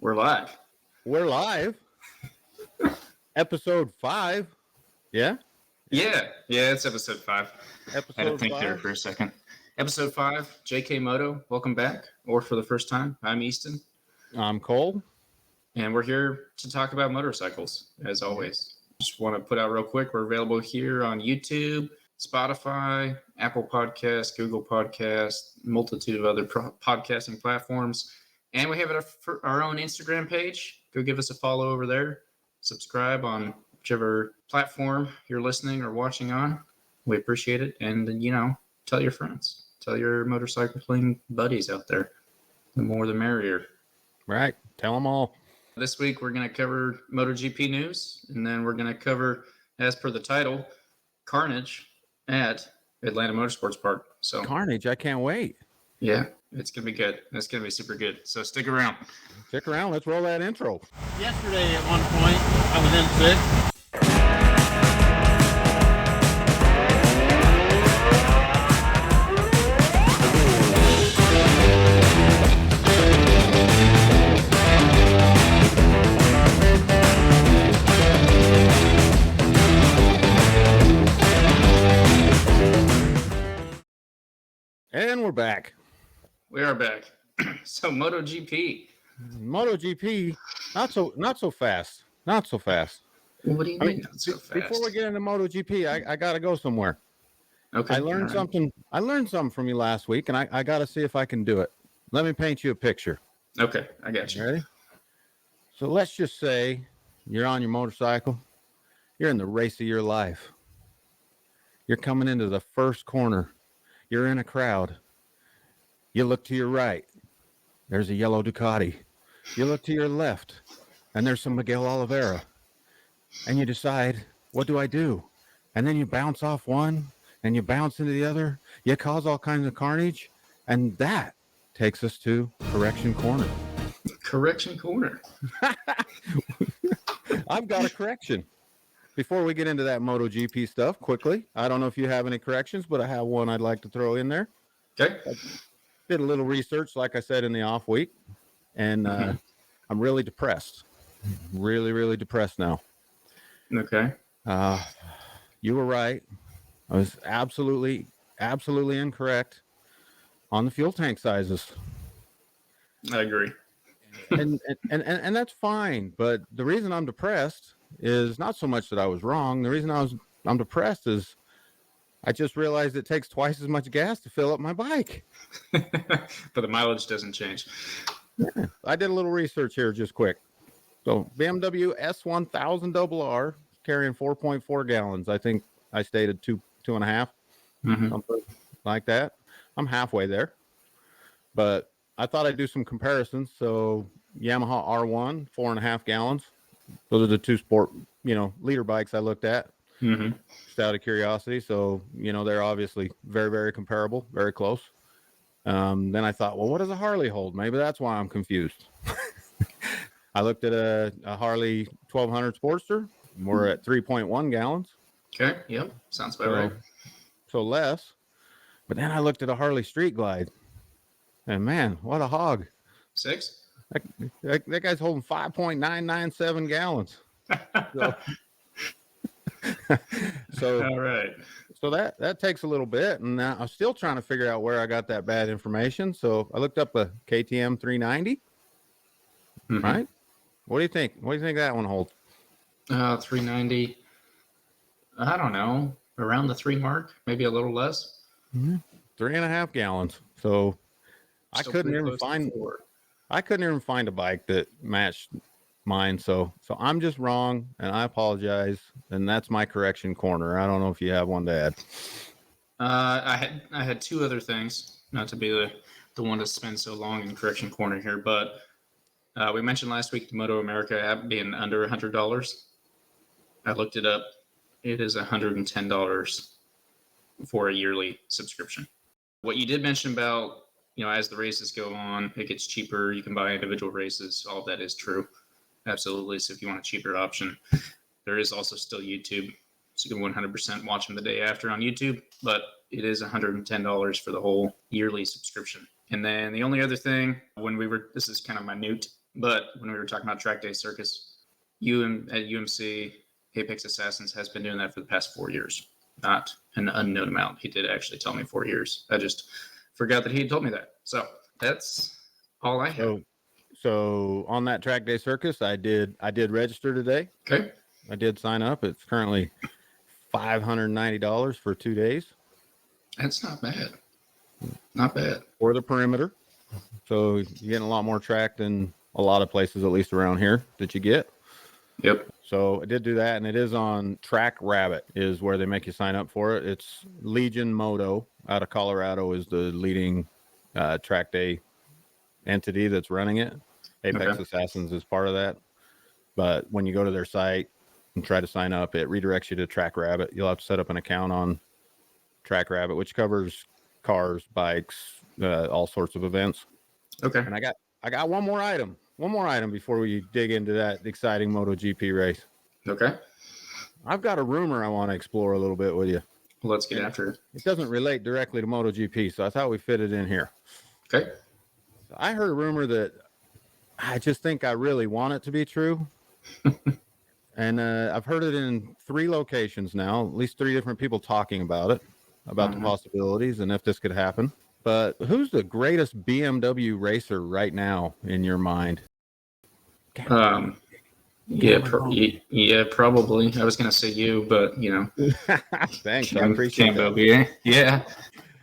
We're live. We're live. Episode 5. Yeah? Yeah, it's episode 5. Episode I had to think 5. there for a second. Episode 5, JKMoto, welcome back. Or for the first time, I'm Easton. I'm Cole. And we're here to talk about motorcycles, as always. Just want to put out real quick, we're available here on YouTube, Spotify, Apple Podcasts, Google Podcasts, multitude of other podcasting platforms. And we have our own Instagram page. Go give us a follow over there. Subscribe on whichever platform you're listening or watching on. We appreciate it. And, tell your friends. Tell your motorcycling buddies out there. The more, the merrier. Right. Tell them all. This week, we're going to cover MotoGP news. And then we're going to cover, as per the title, Carnage at Atlanta Motorsports Park. So Carnage, I can't wait. Yeah, it's going to be good. It's going to be super good. So stick around. Stick around. Let's roll that intro. Yesterday at one point, I was in sixth. And we're back. We are back. So MotoGP, not so fast. Not so fast. What do you mean not so fast? Before we get into MotoGP, I got to go somewhere. Okay. I learned something from you last week, and I got to see if I can do it. Let me paint you a picture. Okay, I got you. Ready? So let's just say you're on your motorcycle. You're in the race of your life. You're coming into the first corner. You're in a crowd. You look to your right. There's a yellow Ducati. You look to your left, and there's some Miguel Oliveira. And you decide, what do I do? And then you bounce off one, and you bounce into the other. You cause all kinds of carnage, and that takes us to Correction Corner. Correction Corner. I've got a correction. Before we get into that MotoGP stuff, quickly, I don't know if you have any corrections, but I have one I'd like to throw in there. Okay. I did a little research, like I said, in the off week, and I'm really depressed. Really, really depressed now. Okay. You were right. I was absolutely incorrect on the fuel tank sizes. I agree. and that's fine. But the reason I'm depressed is not so much that I was wrong. The reason I'm depressed is I just realized it takes twice as much gas to fill up my bike. But the mileage doesn't change. Yeah. I did a little research here just quick. So BMW S1000RR carrying 4.4 gallons. I think I stated two and a half, something like that. I'm halfway there. But I thought I'd do some comparisons. So Yamaha R1, 4.5 gallons. Those are the two sport, leader bikes I looked at, just out of curiosity. So, they're obviously very, very comparable, very close. Then I thought, well, what does a Harley hold? Maybe that's why I'm confused. I looked at a Harley 1200 Sportster. We're at 3.1 gallons. Okay. Yep. Sounds about right. So less. But then I looked at a Harley Street Glide. And man, what a hog. 6? That guy's holding 5.997 gallons. So all right. So that takes a little bit, and now I'm still trying to figure out where I got that bad information. So I looked up a KTM 390. Right? What do you think? What do you think that one holds? 390. I don't know. Around the 3 mark, maybe a little less. 3.5 gallons. So I couldn't even find a bike that matched mine. So I'm just wrong, and I apologize. And that's my correction corner. I don't know if you have one to add. I had 2 other things, not to be the one to spend so long in correction corner here, but we mentioned last week the Moto America app being under $100. I looked it up. It is $110 for a yearly subscription. What you did mention about, as the races go on, it gets cheaper. You can buy individual races. All of that is true. Absolutely. So if you want a cheaper option, there is also still YouTube. So you can 100% watch them the day after on YouTube, but it is $110 for the whole yearly subscription. And then the only other thing, this is kind of minute, But when we were talking about Track Day Circus, at UMC, Apex Assassins has been doing that for the past 4 years. Not an unknown amount. He did actually tell me 4 years. I just forgot that he had told me that. So that's all I have. So on that Track Day Circus, I did register today. Okay. I did sign up. It's currently $590 for 2 days. That's not bad. Not bad. For the perimeter. So you're getting a lot more track than a lot of places, at least around here, that you get. Yep. So I did do that, and it is on Track Rabbit is where they make you sign up for it. It's Legion Moto out of Colorado is the leading track day entity that's running it. Apex Assassins is part of that. But when you go to their site and try to sign up, it redirects you to Track Rabbit. You'll have to set up an account on Track Rabbit, which covers cars, bikes, all sorts of events. Okay. And I got one more item before we dig into that exciting MotoGP race. Okay. I've got a rumor I want to explore a little bit with you. Let's get after it. It doesn't relate directly to MotoGP, so I thought we fit it in here. Okay. I heard a rumor that I just think I really want it to be true. And I've heard it in 3 locations now, at least 3 different people talking about it, about the possibilities and if this could happen. But who's the greatest BMW racer right now in your mind? Yeah, probably. I was gonna say you, but you know. Thanks, I appreciate that. Yeah,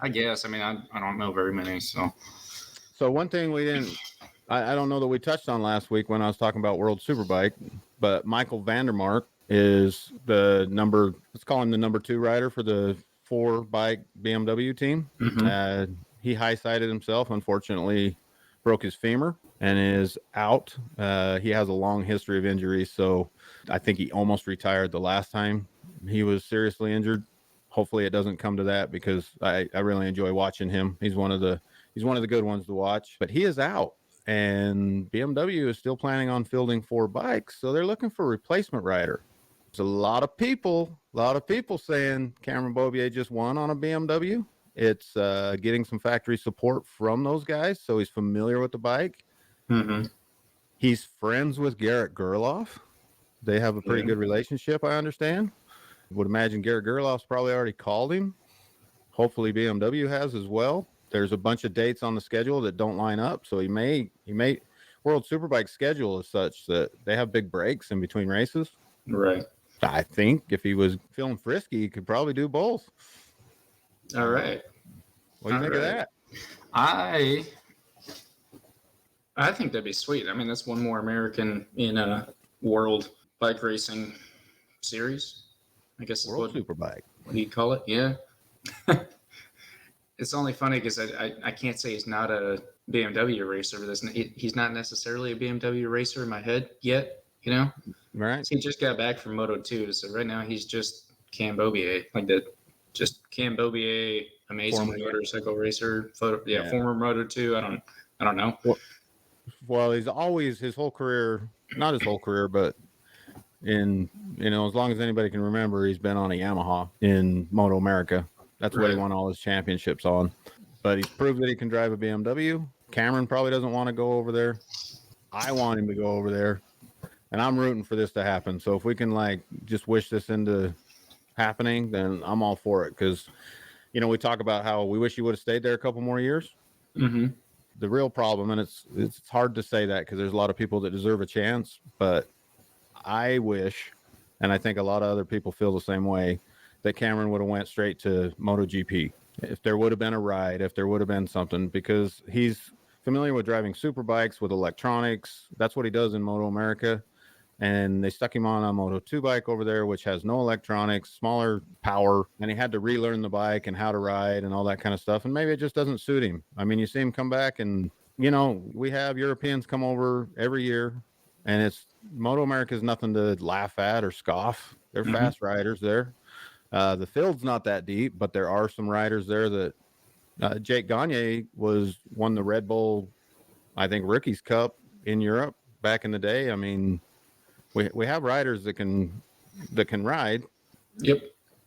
I guess. I mean, I don't know very many, so. So one thing we didn't, I don't know that we touched on last week when I was talking about World Superbike, but Michael Vandermark is let's call him the number 2 rider for the 4-bike BMW team. He high-sided himself, unfortunately broke his femur and is out. He has a long history of injuries, so I think he almost retired the last time he was seriously injured. Hopefully it doesn't come to that, because I really enjoy watching him. He's one of the good ones to watch, but he is out, and BMW is still planning on fielding 4 bikes, so they're looking for a replacement rider. There's a lot of people saying Cameron Beaubier just won on a BMW. It's getting some factory support from those guys, so he's familiar with the bike. He's friends with Garrett Gerloff. They have a pretty good relationship, I understand. Would imagine Garrett Gerloff's probably already called him. Hopefully BMW has as well. There's a bunch of dates on the schedule that don't line up, so he may World Superbike schedule is such that they have big breaks in between races. Right. I think if he was feeling frisky, he could probably do both. All right. What do you think of that? I think that'd be sweet. I mean, that's one more American in a world bike racing series. I guess World Superbike. What do you call it? Yeah. It's only funny because I can't say he's not a BMW racer, but he's not necessarily a BMW racer in my head yet, you know? Right. So he just got back from Moto 2, so right now he's just Cam Beaubier, just Cam Beaubier, amazing motorcycle racer. Former Moto 2. I don't know. Well, he's always his whole career, not his whole career, but in as long as anybody can remember, he's been on a Yamaha in Moto America. That's what he won all his championships on. But he's proved that he can drive a BMW. Cameron probably doesn't want to go over there. I want him to go over there. And I'm rooting for this to happen. So if we can just wish this into happening, then I'm all for it. Because, we talk about how we wish he would have stayed there a couple more years. The real problem, and it's hard to say that because there's a lot of people that deserve a chance, but I wish, and I think a lot of other people feel the same way, that Cameron would have went straight to MotoGP. If there would have been a ride, if there would have been something, because he's familiar with driving super bikes with electronics. That's what he does in Moto America. And they stuck him on a Moto 2 bike over there, which has no electronics, smaller power, and he had to relearn the bike and how to ride and all that kind of stuff. And maybe it just doesn't suit him. I mean, you see him come back and, we have Europeans come over every year, and it's Moto America is nothing to laugh at or scoff. They're fast riders there. The field's not that deep, but there are some riders there that Jake Gagne won the Red Bull, I think, Rookies Cup in Europe back in the day. I mean, we have riders that can ride. Yep,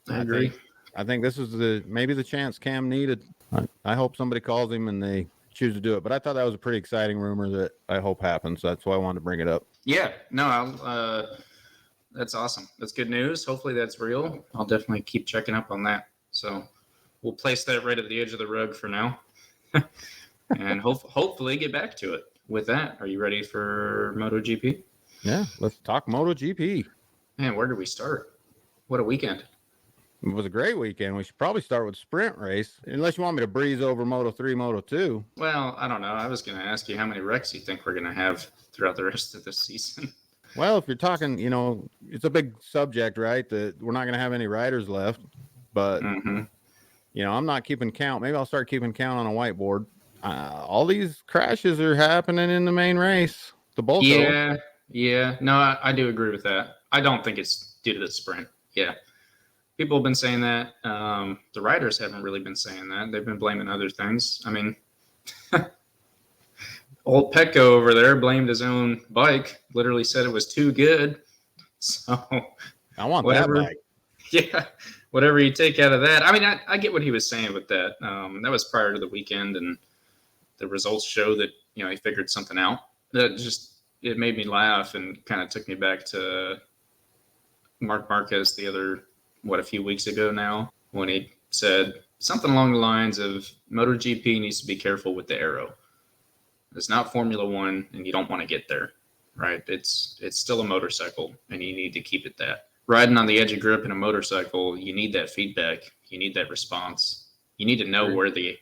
I agree. I think this is maybe the chance Cam needed. I hope somebody calls him and they choose to do it. But I thought that was a pretty exciting rumor that I hope happens. That's why I wanted to bring it up. Yeah, no, that's awesome. That's good news. Hopefully that's real. I'll definitely keep checking up on that. So we'll place that right at the edge of the rug for now, and hopefully get back to it. With that, are you ready for MotoGP? Yeah, let's talk MotoGP. Man, where do we start? What a weekend. It was a great weekend. We should probably start with sprint race, unless you want me to breeze over Moto3, Moto2. Well, I don't know. I was going to ask you how many wrecks you think we're going to have throughout the rest of the season. Well, if you're talking, it's a big subject, right? That we're not going to have any riders left, but I'm not keeping count. Maybe I'll start keeping count on a whiteboard. All these crashes are happening in the main race. The bulk. Yeah. No, I do agree with that. I don't think it's due to the sprint. Yeah. People have been saying that. The riders haven't really been saying that. They've been blaming other things. I mean, old Petco over there blamed his own bike. Literally said it was too good. So I want that bike. Yeah, whatever you take out of that. I mean, I get what he was saying with that. That was prior to the weekend, and the results show that he figured something out. It made me laugh and kind of took me back to Marc Marquez a few weeks ago now, when he said something along the lines of MotoGP needs to be careful with the aero. It's not Formula One, and you don't want to get there, right? It's still a motorcycle, and you need to keep it that. Riding on the edge of grip in a motorcycle, you need that feedback. You need that response. You need to know where the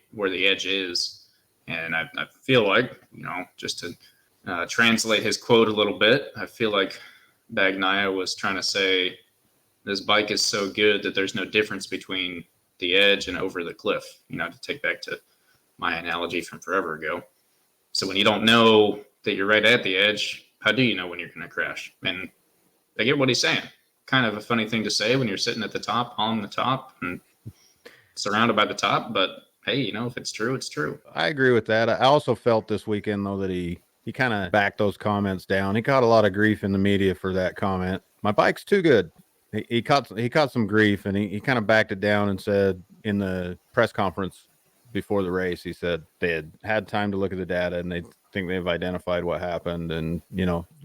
edge is. And I feel like, just to translate his quote a little bit, I feel like Bagnaia was trying to say, this bike is so good that there's no difference between the edge and over the cliff, to take back to my analogy from forever ago. So when you don't know that you're right at the edge, how do you know when you're going to crash? And I get what he's saying. Kind of a funny thing to say when you're sitting at the top, on the top, and surrounded by the top. But hey, if it's true, it's true. I agree with that. I also felt this weekend, though, that he kind of backed those comments down. He caught a lot of grief in the media for that comment. My bike's too good. He caught some grief, and he kind of backed it down and said in the press conference before the race, he said they had time to look at the data and they think they've identified what happened, and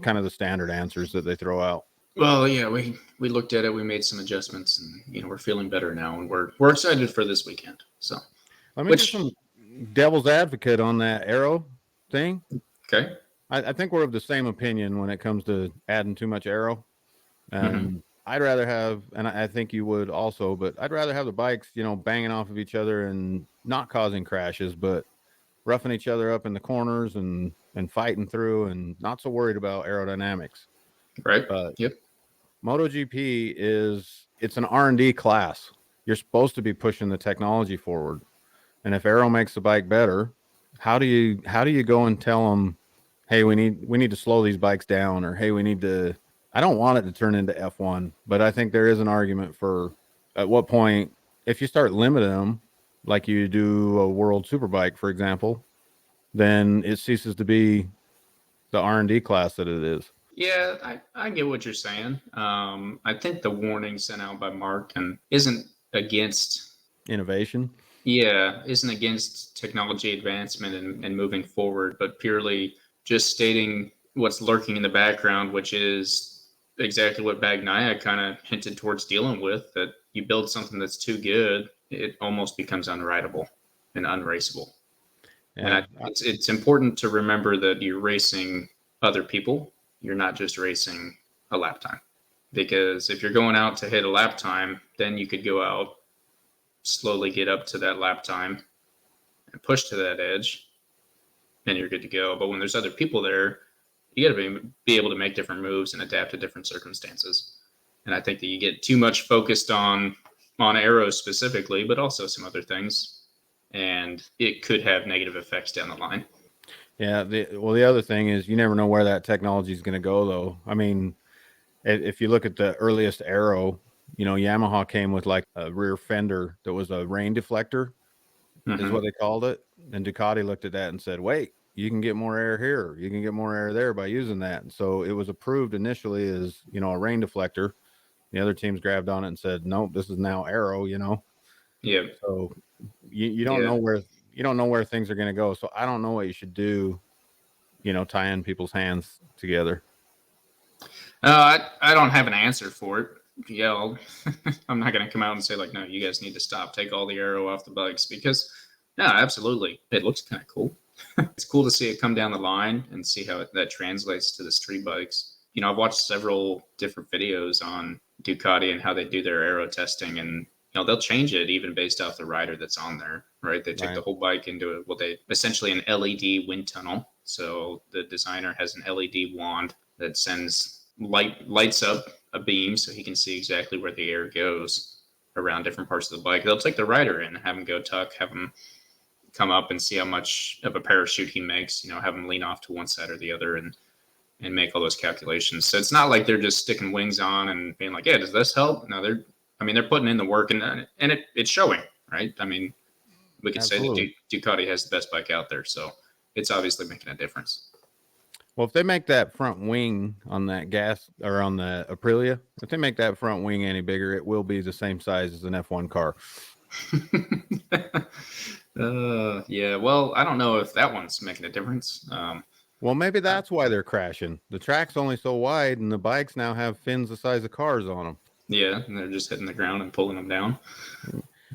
kind of the standard answers that they throw out. Well, yeah, we looked at it, we made some adjustments, and we're feeling better now, and we're excited for this weekend. So let me do some devil's advocate on that aero thing. Okay. I think we're of the same opinion when it comes to adding too much aero. I'd rather have, and I think you would also, but I'd rather have the bikes, banging off of each other and not causing crashes, but roughing each other up in the corners and fighting through, and not so worried about aerodynamics. Right. Yep. MotoGP it's an R&D class. You're supposed to be pushing the technology forward. And if aero makes the bike better, how do you go and tell them, hey, we need to slow these bikes down, or hey, we need to, I don't want it to turn into F1, but I think there is an argument for at what point, if you start limiting them, like you do a World Superbike, for example, then it ceases to be the R&D class that it is. Yeah, I get what you're saying. I think the warning sent out by Mark isn't against innovation. Yeah, isn't against technology advancement and moving forward, but purely just stating what's lurking in the background, which is exactly what Bagnaia kind of hinted towards dealing with, that you build something that's too good, it almost becomes unrideable and unraceable. Yeah. And it's important to remember that you're racing other people. You're not just racing a lap time. Because if you're going out to hit a lap time, then you could go out, slowly get up to that lap time and push to that edge, and you're good to go. But when there's other people there, you got to be able to make different moves and adapt to different circumstances. And I think that you get too much focused on arrows specifically, but also some other things, and it could have negative effects down the line. Yeah. The other thing is you never know where that technology is going to go, though. I mean, if you look at the earliest aero, Yamaha came with like a rear fender that was a rain deflector, is what they called it. And Ducati looked at that and said, wait, you can get more air here. You can get more air there by using that. And so it was approved initially as, a rain deflector. The other teams grabbed on it and said, nope, this is now aero, Yeah. So you don't know you don't know where things are going to go. So I don't know what you should do, tying people's hands together. I don't have an answer for it. Yeah, I'm not going to come out and say like, no, you guys need to stop, take all the aero off the bikes, because no, absolutely, it looks kind of cool. It's cool to see it come down the line and see how that translates to the street bikes. I've watched several different videos on Ducati and how they do their aero testing, and they'll change it even based off the rider that's on there, right? They take the whole bike into they essentially an LED wind tunnel. So the designer has an LED wand that sends lights up a beam so he can see exactly where the air goes around different parts of the bike. They'll take the rider in, have him go tuck, have him come up and see how much of a parachute he makes, have him lean off to one side or the other and make all those calculations. So it's not like they're just sticking wings on and being like, yeah, does this help? No, they're putting in the work and it's showing, right? I mean, we could say that Ducati has the best bike out there. So it's obviously making a difference. Well, if they make that front wing on that gas or on the Aprilia, if they make that front wing any bigger, it will be the same size as an F1 car. Yeah. Well, I don't know if that one's making a difference. Well, maybe that's why they're crashing. The track's only so wide, and the bikes now have fins the size of cars on them. Yeah, and they're just hitting the ground and pulling them down.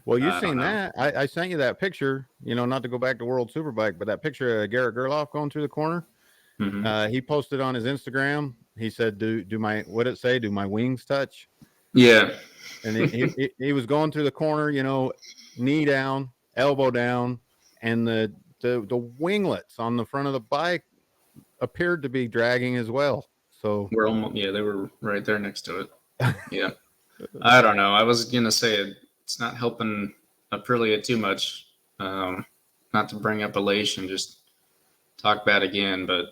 Well, you've seen that. I sent you that picture, not to go back to World Superbike, but that picture of Garrett Gerloff going through the corner. Mm-hmm. He posted on his Instagram. He said, "Do my what did it say? Do my wings touch?" Yeah. And he was going through the corner, knee down, elbow down, and the winglets on the front of the bike appeared to be dragging as well. So they were right there next to it. Yeah. I don't know. I was gonna say it's not helping Aprilia too much. Not to bring up elation, just talk bad again, but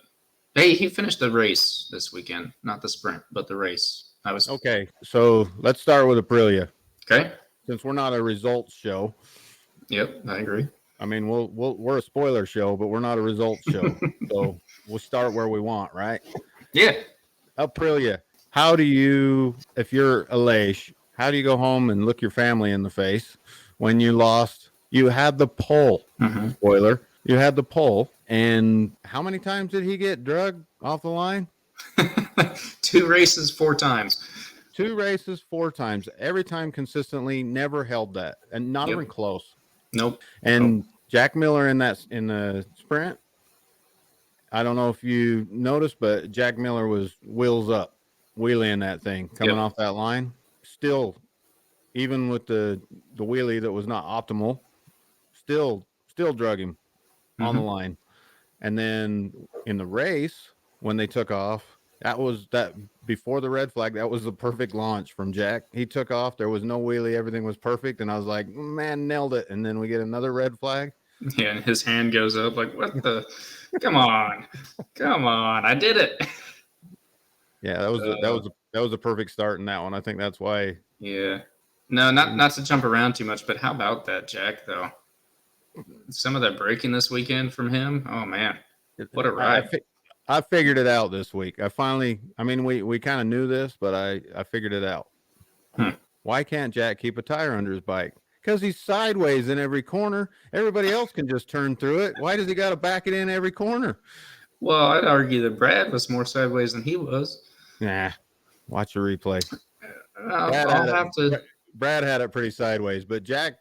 hey, he finished the race this weekend, not the sprint, but the race. Okay. So let's start with Aprilia. Okay. Since we're not a results show. Yep, I agree. I mean, we're a spoiler show, but we're not a results show. So we'll start where we want, right? Yeah. Aprilia. How do you, if you're Aleix, how do you go home and look your family in the face when you lost? You had the pole. Mm-hmm. Spoiler. You had the pole. And how many times did he get drugged off the line? 2 races, 4 times. 2 races, 4 times. Every time consistently, never held that. And not even close. Nope. And Jack Miller in the sprint, I don't know if you noticed, but Jack Miller was wheels up, wheeling that thing, coming off that line. Still, even with the wheelie that was not optimal, still drug him on the line. And then in the race, when they took off, that before the red flag, that was the perfect launch from Jack. He took off. There was no wheelie. Everything was perfect. And I was like, man, nailed it. And then we get another red flag. Yeah, and his hand goes up like, what the? Come on. I did it. Yeah, that was a perfect start in that one. I think that's why. Yeah. No, not to jump around too much, but how about that, Jack, though? Some of that braking this weekend from him. Oh, man. What a ride. I figured it out this week. We kind of knew this, but I figured it out. Why can't Jack keep a tire under his bike? Because he's sideways in every corner. Everybody else can just turn through it. Why does he got to back it in every corner? Well, I'd argue that Brad was more sideways than he was. Nah, watch the replay. Brad had it pretty sideways, but Jack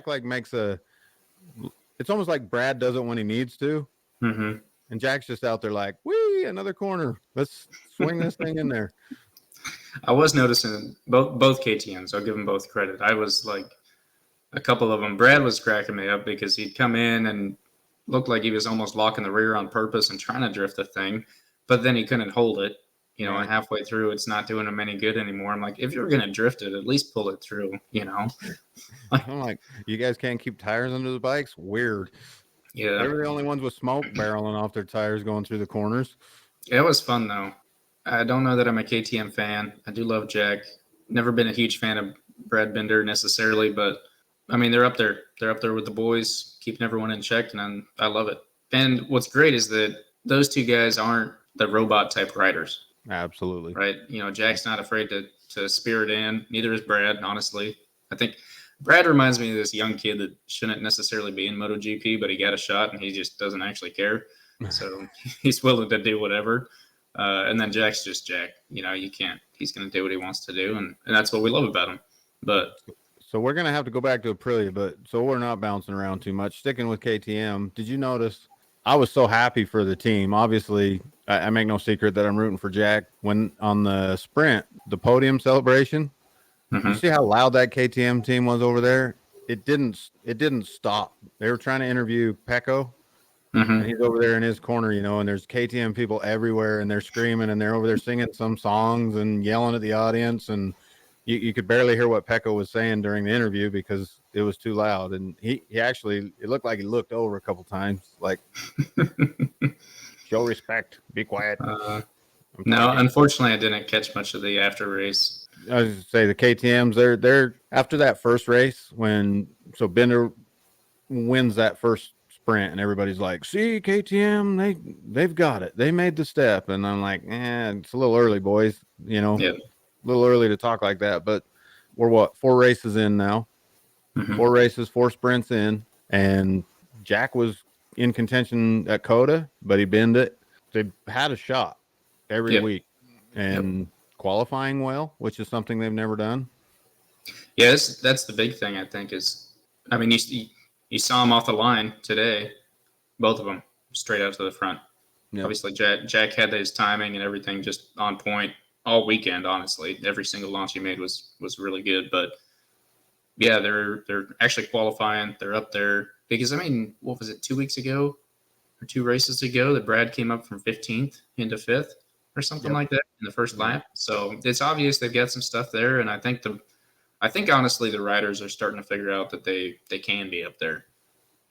like makes it's almost like Brad does it when he needs to. Mm-hmm. And Jack's just out there like, whee, another corner. Let's swing this thing in there. I was noticing both KTMs. I'll give them both credit. I was like, a couple of them. Brad was cracking me up because he'd come in and looked like he was almost locking the rear on purpose and trying to drift the thing, but then he couldn't hold it. And halfway through, it's not doing him any good anymore. I'm like, if you're going to drift it, at least pull it through, I'm like, you guys can't keep tires under the bikes? Weird. Yeah. They were the only ones with smoke barreling off their tires going through the corners. It was fun, though. I don't know that I'm a KTM fan. I do love Jack. Never been a huge fan of Brad Binder necessarily, but, I mean, they're up there. They're up there with the boys, keeping everyone in check, and I love it. And what's great is that those 2 guys aren't the robot-type riders. Absolutely. Right. Jack's not afraid to spear it in. Neither is Brad, honestly. I think Brad reminds me of this young kid that shouldn't necessarily be in MotoGP, but he got a shot and he just doesn't actually care. So he's willing to do whatever. And then Jack's just Jack. You can't. He's going to do what he wants to do, and that's what we love about him. But so we're going to have to go back to Aprilia, but so we're not bouncing around too much. Sticking with KTM, did you notice? I was so happy for the team. Obviously, I make no secret that I'm rooting for Jack. When on the sprint, the podium celebration, you see how loud that KTM team was over there? It didn't stop. They were trying to interview Pecco, and he's over there in his corner, and there's KTM people everywhere, and they're screaming, and they're over there singing some songs and yelling at the audience, and you could barely hear what Pecco was saying during the interview because it was too loud. And he actually, it looked like he looked over a couple times, like, show respect, be quiet. No, unfortunately, I didn't catch much of the after race. I was going to say the KTMs, they're after that first race so Bender wins that first sprint and everybody's like, see, KTM, they've got it. They made the step. And I'm like, it's a little early, boys, Yeah. A little early to talk like that, but we're 4 races in now, 4 races, 4 sprints in, and Jack was in contention at Coda, but he binned it. They had a shot every week and qualifying well, which is something they've never done. Yeah, that's the big thing, I think, is, I mean, you saw them off the line today, both of them straight out to the front. Yep. Obviously, Jack had his timing and everything just on point all weekend, honestly. Every single launch he made was really good. But, yeah, they're actually qualifying. They're up there. Because, I mean, what was it, 2 weeks ago or 2 races ago that Brad came up from 15th into 5th or something like that in the first lap? So it's obvious they've got some stuff there. And I think honestly the riders are starting to figure out that they can be up there.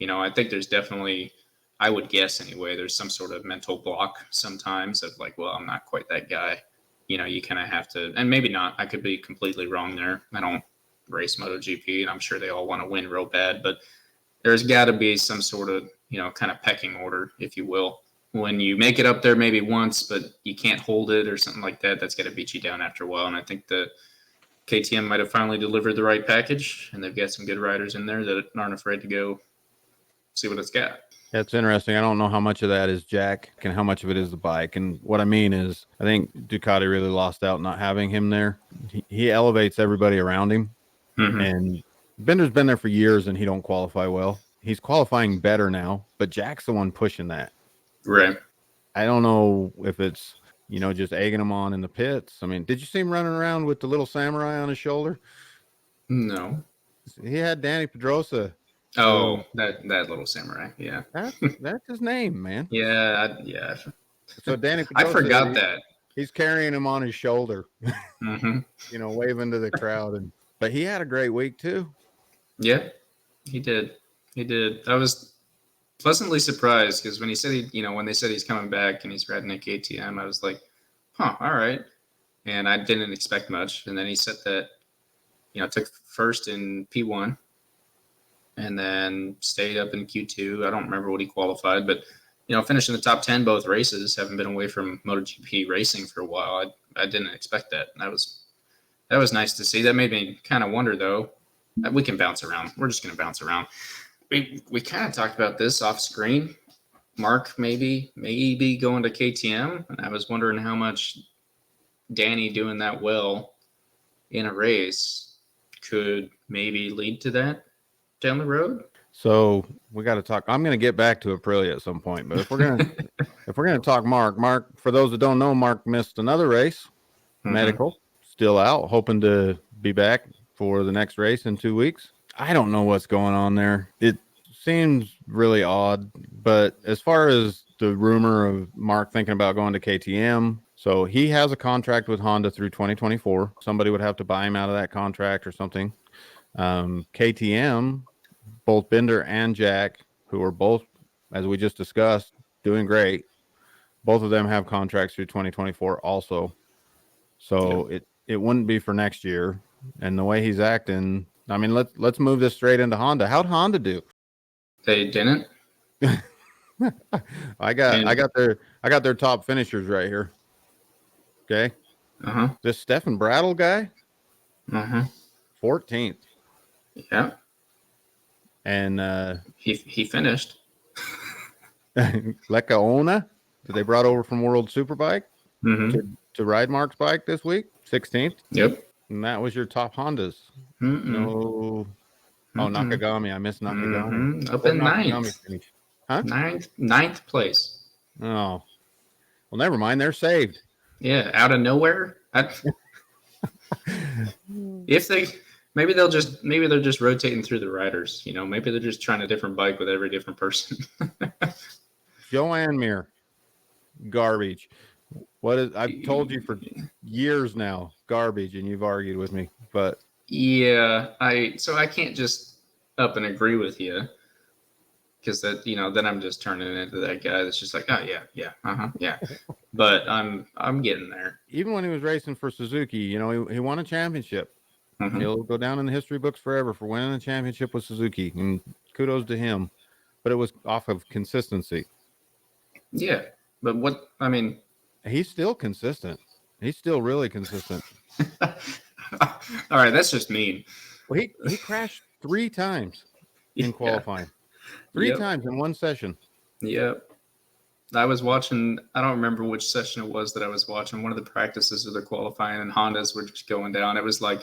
I think there's definitely, I would guess anyway, there's some sort of mental block sometimes of like, well, I'm not quite that guy. You kind of have to, and maybe not. I could be completely wrong there. I don't race MotoGP, and I'm sure they all want to win real bad, but there's got to be some sort of, kind of pecking order, if you will. When you make it up there maybe once, but you can't hold it or something like that, that's got to beat you down after a while. And I think the KTM might have finally delivered the right package, and they've got some good riders in there that aren't afraid to go see what it's got. That's interesting. I don't know how much of that is Jack and how much of it is the bike. And what I mean is, I think Ducati really lost out not having him there. He elevates everybody around him. And Bender's been there for years and he don't qualify well. He's qualifying better now, but Jack's the one pushing that. Right. I don't know if it's, just egging him on in the pits. I mean, did you see him running around with the little samurai on his shoulder? No. He had Danny Pedrosa. Oh, that little samurai. Yeah. That's his name, man. Yeah. So Danny Pedrosa, I forgot that. He's carrying him on his shoulder, waving to the crowd. But he had a great week too. Yeah, he did. I was pleasantly surprised because when he said when they said he's coming back and he's riding a KTM, I was like, all right. And I didn't expect much. And then he said that, took first in P1 and then stayed up in Q2. I don't remember what he qualified, but, finished in the top 10 both races, having been away from MotoGP racing for a while. I didn't expect that. That was nice to see. That made me kind of wonder, though. We can bounce around. We're just going to bounce around. We kind of talked about this off screen. Mark maybe going to KTM, and I was wondering how much Danny doing that well in a race could maybe lead to that down the road. So we got to talk. I'm going to get back to Aprilia at some point, but if we're going to talk Mark, for those that don't know, Mark missed another race, medical, still out, hoping to be back for the next race in 2 weeks. I don't know what's going on there. It seems really odd, but as far as the rumor of Mark thinking about going to KTM, so he has a contract with Honda through 2024. Somebody would have to buy him out of that contract or something. KTM, both Bender and Jack, who are both, as we just discussed, doing great. Both of them have contracts through 2024 also. So it wouldn't be for next year. And the way he's acting, I mean, let's move this straight into Honda. How'd Honda do? They didn't. I got their top finishers right here. Okay. This Stefan Brattle guy. 14th. Yeah. And he finished. Lecaona, that they brought over from World Superbike to ride Mark's bike this week, 16th. Yep. And that was your top Hondas. Mm-mm. No. Oh, Nakagami. I missed Nakagami. Up Where'd in Nakagami ninth. finish? Huh? Ninth place. Oh. Well, never mind. They're saved. Yeah, out of nowhere. If they maybe they're just rotating through the riders. Maybe they're just trying a different bike with every different person. Joanne Mir, garbage. I've told you for years now, garbage, and you've argued with me. But yeah, I can't just up and agree with you, because that then I'm just turning into that guy that's just like, oh yeah, yeah. But I'm getting there. Even when he was racing for Suzuki, he won a championship. Mm-hmm. He'll go down in the history books forever for winning a championship with Suzuki, and kudos to him. But it was off of consistency. Yeah, but he's still consistent. He's still really consistent. All right, that's just mean. Well, he crashed 3 times in qualifying. 3 times in one session. Yep. I was watching, I don't remember which session it was that I was watching, one of the practices of the qualifying, and Hondas were just going down. It was like,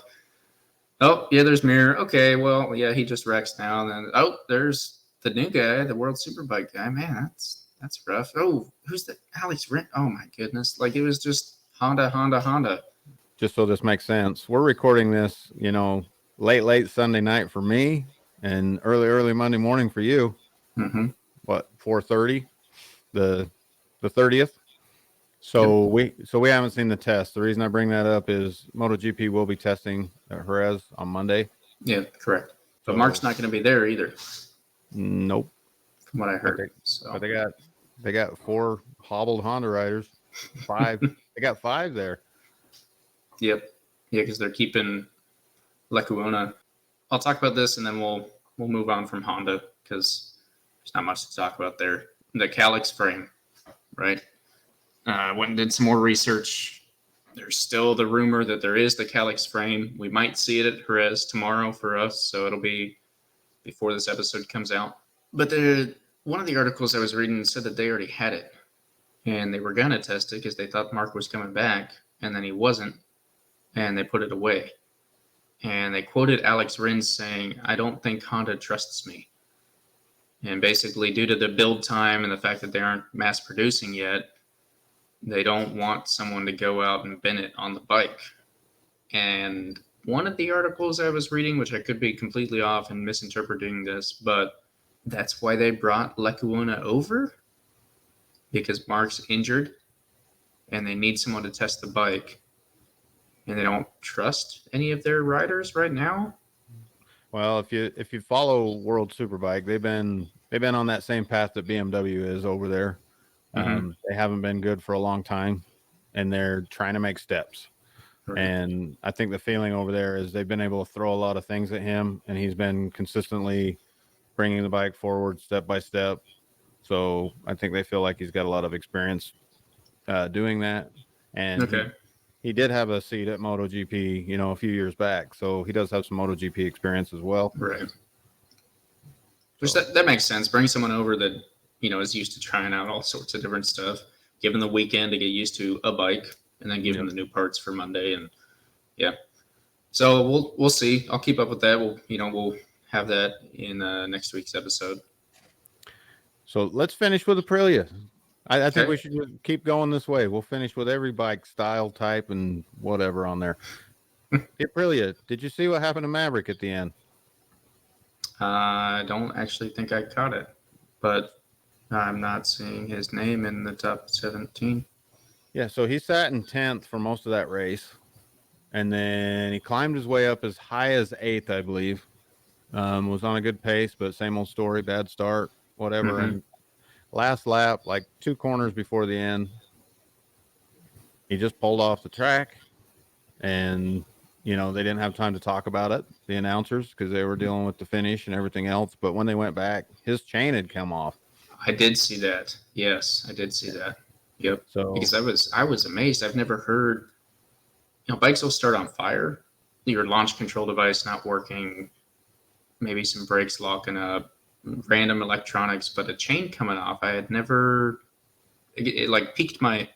oh, yeah, there's Mir. Okay, well, yeah, he just wrecks now. And then, oh, there's the new guy, the World Superbike guy. Man, that's rough. Oh, who's that? Alex Rent. Oh, my goodness. Like, it was just Honda. Just so this makes sense, we're recording this, late Sunday night for me and early Monday morning for you. Mm-hmm. What, 4:30, the 30th? So we haven't seen the test. The reason I bring that up is MotoGP will be testing at Jerez on Monday. Yeah, correct. But Mark's not going to be there either. Nope. From what I heard. But they got 4 hobbled Honda riders. 5. They got 5 there. Yep. Yeah, because they're keeping Lecuona. I'll talk about this, and then we'll move on from Honda, because there's not much to talk about there. The Calyx frame, right? Went and did some more research. There's still the rumor that there is the Calyx frame. We might see it at Jerez tomorrow for us, so it'll be before this episode comes out. But one of the articles I was reading said that they already had it, and they were going to test it because they thought Mark was coming back, and then he wasn't, and they put it away. And they quoted Alex Rins saying, "I don't think Honda trusts me." And basically, due to the build time and the fact that they aren't mass producing yet, they don't want someone to go out and bend it on the bike. And one of the articles I was reading, which I could be completely off and misinterpreting this, but that's why they brought Lecuona over, because Mark's injured and they need someone to test the bike, and they don't trust any of their riders right now. Well, if you follow World Superbike, they've been on that same path that BMW is over there. Mm-hmm. They haven't been good for a long time, and they're trying to make steps. Right. And I think the feeling over there is they've been able to throw a lot of things at him, and he's been consistently bringing the bike forward step by step. So I think they feel like he's got a lot of experience doing that. And okay. He did have a seat at MotoGP, a few years back. So he does have some MotoGP experience as well. Right. Which that makes sense. Bring someone over that, is used to trying out all sorts of different stuff. Give them the weekend to get used to a bike, and then give them the new parts for Monday. And yeah. So we'll see. I'll keep up with that. We'll have that in next week's episode. So let's finish with Aprilia. I think we should keep going this way. We'll finish with every bike style, type, and whatever on there. Aprilia, did you see what happened to Maverick at the end? I don't actually think I caught it, but I'm not seeing his name in the top 17. Yeah, so he sat in 10th for most of that race, and then he climbed his way up as high as 8th, I believe. Was on a good pace, but same old story, bad start, whatever. Mm-hmm. And last lap, like 2 corners before the end, he just pulled off the track, and they didn't have time to talk about it, the announcers, because they were dealing with the finish and everything else. But when they went back, his chain had come off. I did see that. Yes, I did see that. Yep. So because I was amazed. I've never heard, bikes will start on fire, your launch control device not working, maybe some brakes locking up, random electronics, but a chain coming off. I had never, it like piqued my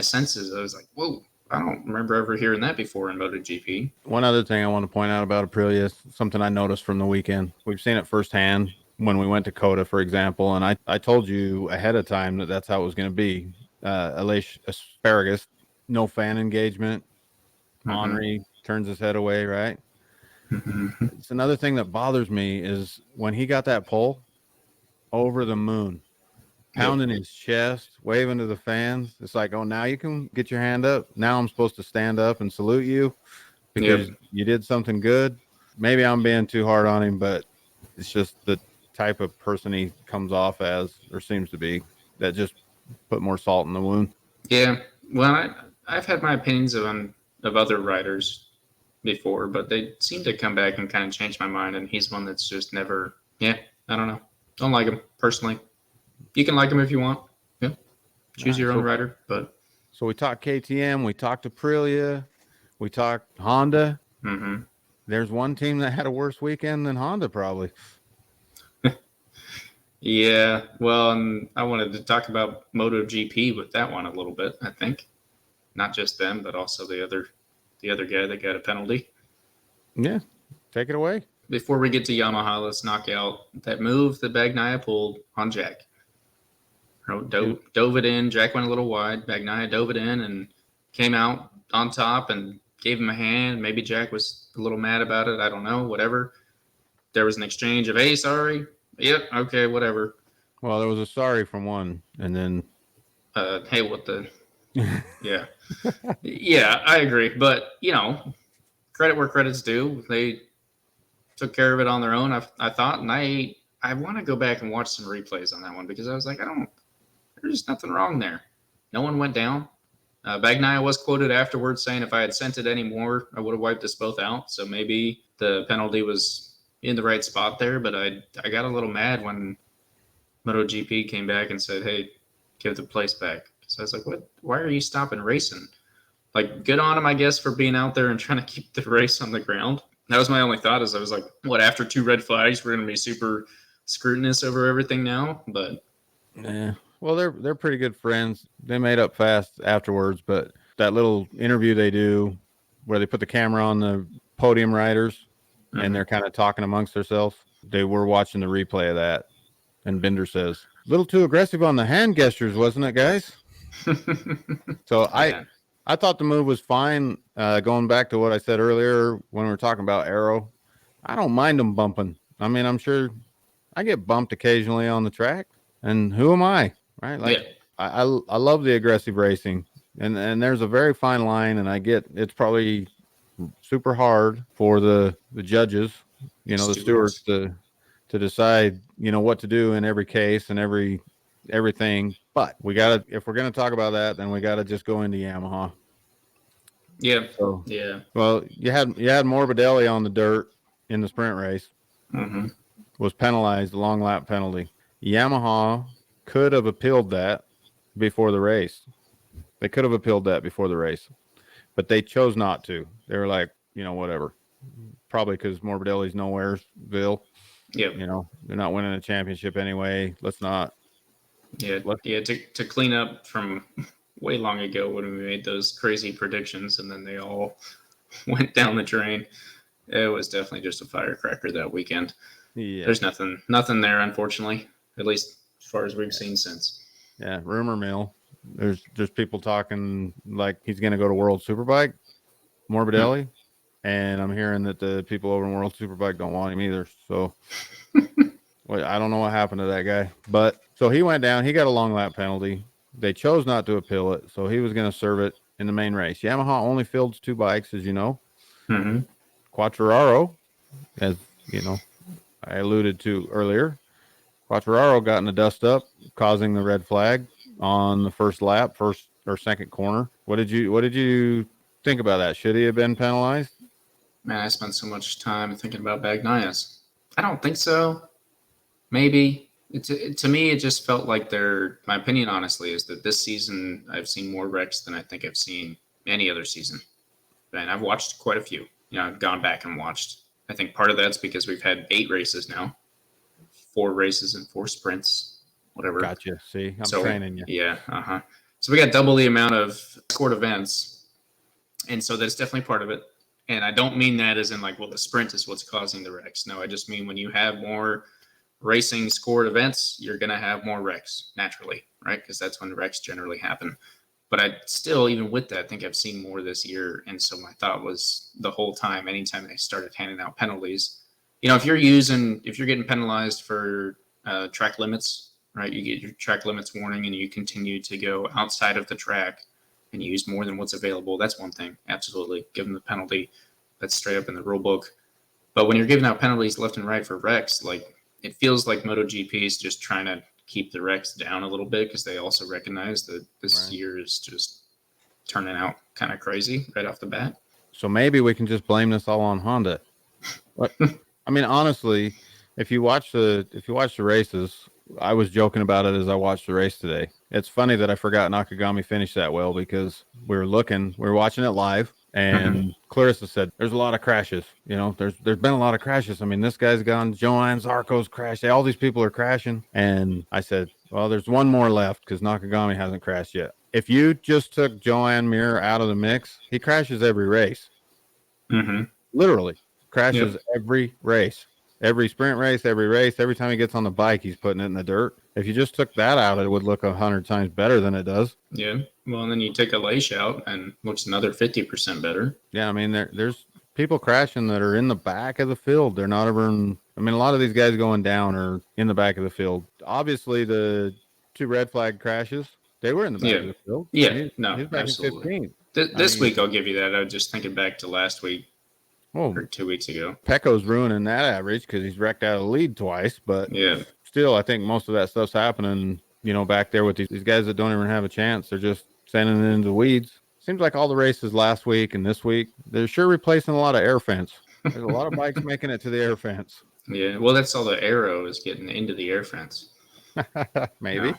senses. I was like, whoa, I don't remember ever hearing that before in MotoGP. One other thing I want to point out about Aprilia is something I noticed from the weekend. We've seen it firsthand when we went to COTA, for example, and I told you ahead of time that that's how it was going to be. Aleix Asparagus, no fan engagement. Henri turns his head away, right? It's another thing that bothers me is when he got that pole over the moon, pounding his chest, waving to the fans. It's like, oh, now you can get your hand up. Now I'm supposed to stand up and salute you because you did something good. Maybe I'm being too hard on him, but it's just the type of person he comes off as, or seems to be, that just put more salt in the wound. Yeah, well, I've had my opinions of other riders before, but they seem to come back and kind of change my mind, and he's one that's just never, I don't know. Don't like him, personally. You can like him if you want. Yeah, choose your own rider, but... So we talked KTM, we talked Aprilia, we talked Honda. There's one team that had a worse weekend than Honda, probably. Yeah, well, and I wanted to talk about MotoGP with that one a little bit, I think. Not just them, but also the other guy that got a penalty. Yeah, take it away. Before we get to Yamaha, let's knock out that move that Bagnaia pulled on Jack. Dove it in. Jack went a little wide. Bagnaia dove it in and came out on top and gave him a hand. Maybe Jack was a little mad about it. I don't know. Whatever. There was an exchange of, hey, sorry. Yep. Okay. Whatever. Well, there was a sorry from one, and then. Hey, what the? Yeah. Yeah, I agree. But, credit where credit's due. They took care of it on their own, I thought. And I want to go back and watch some replays on that one because I was like, there's nothing wrong there. No one went down. Bagnaia was quoted afterwards saying if I had sent it anymore, I would have wiped us both out. So maybe the penalty was in the right spot there. But I got a little mad when MotoGP came back and said, hey, give the place back. So I was like, what? Why are you stopping racing? Like, good on him, I guess, for being out there and trying to keep the race on the ground. That was my only thought. Is I was like, what? After 2 red flags, we're going to be super scrutinous over everything now. But yeah, well, they're pretty good friends. They made up fast afterwards. But that little interview they do, where they put the camera on the podium riders, and they're kind of talking amongst themselves. They were watching the replay of that, and Binder says, "A little too aggressive on the hand gestures, wasn't it, guys?" So I thought the move was fine. Going back to what I said earlier when we were talking about Aero, I don't mind them bumping. I mean, I'm sure I get bumped occasionally on the track, and who am I, right? Like, I love the aggressive racing, and there's a very fine line, and I get it's probably super hard for the judges, the stewards to decide, what to do in every case and everything. But if we're gonna talk about that, then we gotta just go into Yamaha. Yeah. So, yeah. Well, you had Morbidelli on the dirt in the sprint race. Was penalized, a long lap penalty. Yamaha could have appealed that before the race. They could have appealed that before the race, but they chose not to. They were like, whatever. Probably because Morbidelli's nowheresville. Yeah. They're not winning a championship anyway. Let's not. Yeah. To clean up from way long ago when we made those crazy predictions and then they all went down the drain. It was definitely just a firecracker that weekend. Yeah. There's nothing there, unfortunately, at least as far as we've seen since. Yeah, rumor mill. There's people talking like he's going to go to World Superbike, Morbidelli, and I'm hearing that the people over in World Superbike don't want him either. So I don't know what happened to that guy. But so he went down. He got a long lap penalty. They chose not to appeal it, so he was going to serve it in the main race. Yamaha only fields 2 bikes, as you know. Quartararo, as I alluded to earlier, Quartararo got in the dust up, causing the red flag on the first lap, first or second corner. What did you think about that? Should he have been penalized? Man, I spent so much time thinking about Bagnaia. I don't think so. Maybe. To me, it just felt like my opinion, honestly, is that this season I've seen more wrecks than I think I've seen any other season. And I've watched quite a few. I've gone back and watched I think part of that's because we've had 8 races now, 4 races and 4 sprints, whatever. Gotcha. See, I'm training you. Yeah. So we got double the amount of scored events. And so that's definitely part of it. And I don't mean that as in like, well, the sprint is what's causing the wrecks. No, I just mean when you have more racing scored events, you're going to have more wrecks naturally, right? Because that's when wrecks generally happen. But I still, even with that, think I've seen more this year. And so my thought was the whole time, anytime they started handing out penalties, if you're getting penalized for track limits, right? You get your track limits warning and you continue to go outside of the track and use more than what's available. That's one thing. Absolutely. Give them the penalty. That's straight up in the rule book. But when you're giving out penalties left and right for wrecks, like it feels like MotoGP is just trying to keep the wrecks down a little bit because they also recognize that this year is just turning out kind of crazy right off the bat. So maybe we can just blame this all on Honda. But I mean, honestly, if you watch the races, I was joking about it as I watched the race today. It's funny that I forgot Nakagami finished that well because we were watching it live, and Clarissa said, there's a lot of crashes. There's been a lot of crashes. I mean, this guy's gone, Joanne Zarco's crashed. All these people are crashing. And I said, well, there's one more left because Nakagami hasn't crashed yet. If you just took Joanne Mir out of the mix, he crashes every race. Literally crashes every race. Every sprint race, every race, every time he gets on the bike, he's putting it in the dirt. If you just took that out, it would look 100 times better than it does. Yeah. Well, and then you take a Leish out and looks another 50% better. Yeah. I mean, there's people crashing that are in the back of the field. They're not ever a lot of these guys going down are in the back of the field. Obviously, the 2 red flag crashes, they were in the back of the field. Yeah. He was back absolutely. in 15. This week, I'll give you that. I was just thinking back to last week. Well, or 2 weeks ago. Pecco's ruining that average because he's wrecked out of the lead twice. But still, I think most of that stuff's happening, back there with these guys that don't even have a chance. They're just sending it into the weeds. Seems like all the races last week and this week, they're sure replacing a lot of air fence. There's a lot of bikes making it to the air fence. Yeah, well, that's all the aero is getting into the air fence. Maybe.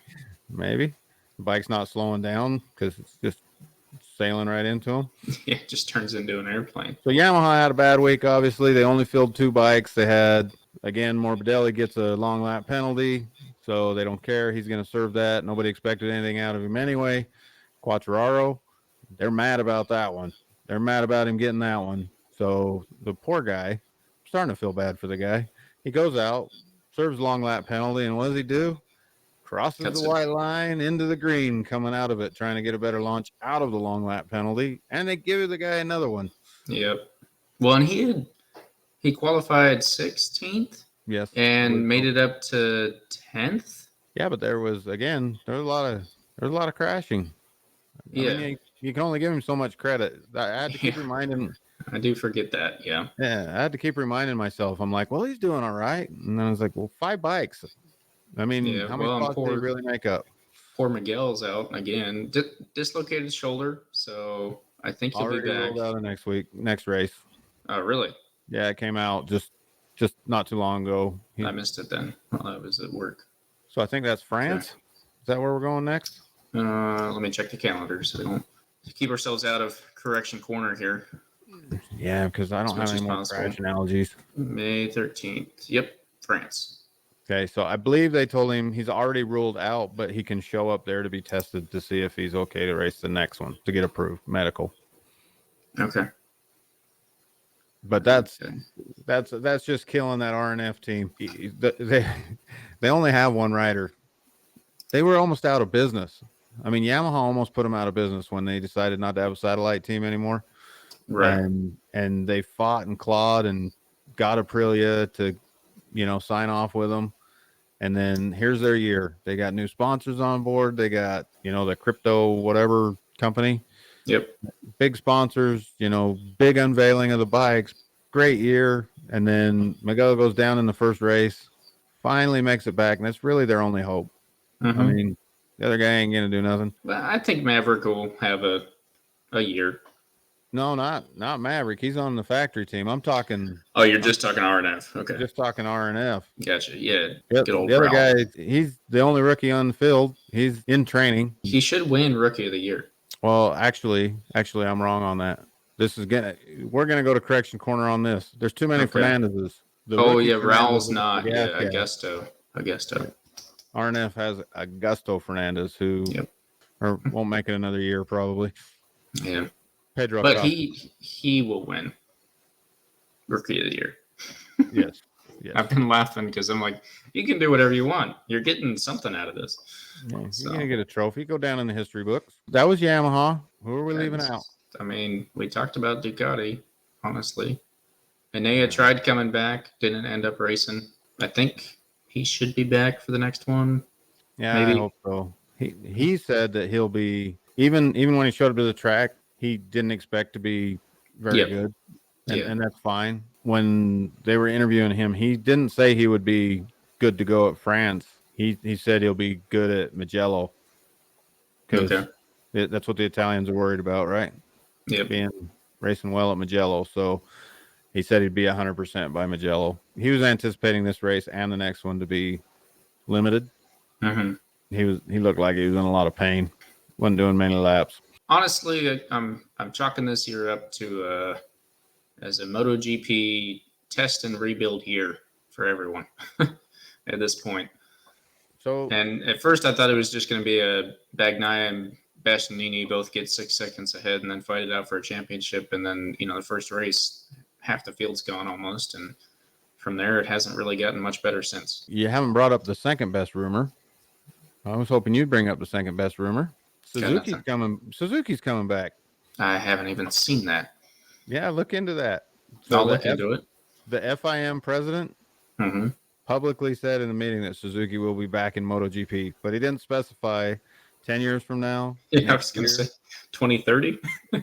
The bike's not slowing down because it's just sailing right into them. Yeah, it just turns into an airplane. So Yamaha had a bad week, obviously. They only filled 2 bikes. They had, again, Morbidelli gets a long lap penalty, so they don't care. He's going to serve that. Nobody expected anything out of him anyway. Quartararo, they're mad about that one. They're mad about him getting that one. So the poor guy, I'm starting to feel bad for the guy. He goes out, serves long lap penalty, and what does he do? Crosses the white line into the green, coming out of it, trying to get a better launch out of the long lap penalty, and they give the guy another one. Yep. Well, and he qualified 16th. Yes. And made it up to 10th. Yeah, but there was a lot of crashing. Yeah. I mean, you can only give him so much credit. I had to keep reminding. I do forget that. Yeah. Yeah, I had to keep reminding myself. I'm like, well, he's doing all right, and then I was like, well, 5 bikes. I mean, how many spots did he really make up? Poor Miguel's out again. Dislocated shoulder, so I think he'll already be back. Rolled out of next race. Oh, really? Yeah, it came out just not too long ago. I missed it then while I was at work. So I think that's France. Okay. Is that where we're going next? Let me check the calendar so we don't keep ourselves out of correction corner here. Yeah, because I don't have any more crash analogies. May 13th. Yep, France. Okay, so I believe they told him he's already ruled out, but he can show up there to be tested to see if he's okay to race the next one, to get approved, medical. Okay. But that's just killing that RNF team. They only have one rider. They were almost out of business. I mean, Yamaha almost put them out of business when they decided not to have a satellite team anymore. Right. And they fought and clawed and got Aprilia to sign off with them. And then here's their year. They got new sponsors on board. They got, the crypto whatever company. Yep. Big sponsors, big unveiling of the bikes. Great year. And then Miguel goes down in the first race, finally makes it back. And that's really their only hope. Mm-hmm. I mean, the other guy ain't going to do nothing. But I think Maverick will have a year. No, not Maverick. He's on the factory team. I'm talking. Oh, you're just talking RNF. Okay. Just talking RNF. Gotcha. Yeah. Yep. The other guy, he's the only rookie on the field. He's in training. He should win Rookie of the Year. Well, actually, I'm wrong on that. we're gonna go to correction corner on this. There's too many Fernandezes. Raul's not. Yeah, Augusto. RNF has Augusto Fernandez, who won't make it another year probably. Yeah, Pedro, but Costa. he will win Rookie of the Year. Yes. I've been laughing because I'm like, you can do whatever you want. You're getting something out of this. Yeah, you're gonna get a trophy. Go down in the history books. That was Yamaha. Who are we leaving out? I mean, we talked about Ducati, honestly. Enea tried coming back, didn't end up racing. I think he should be back for the next one. Yeah, maybe. I hope so. He said that he'll be even when he showed up to the track, he didn't expect to be very good, and that's fine. When they were interviewing him, he didn't say he would be good to go at France. He said he'll be good at Mugello because that's what the Italians are worried about, right? Yeah, being racing well at Mugello. So he said he'd be 100% by Mugello. He was anticipating this race and the next one to be limited. Mm-hmm. He looked like he was in a lot of pain. Wasn't doing many laps. Honestly, I'm chalking this year up to as a MotoGP test and rebuild year for everyone at this point. So, and at first I thought it was just going to be a Bagnaia and Bastianini both get 6 seconds ahead and then fight it out for a championship. And then, the first race, half the field's gone almost. And from there, it hasn't really gotten much better since. You haven't brought up the second best rumor. I was hoping you'd bring up the second best rumor. Suzuki's coming back. I haven't even seen that. Yeah, look into that. So I'll look into it. The FIM president publicly said in the meeting that Suzuki will be back in MotoGP, but he didn't specify 10 years from now. Yeah, I was going to say 2030.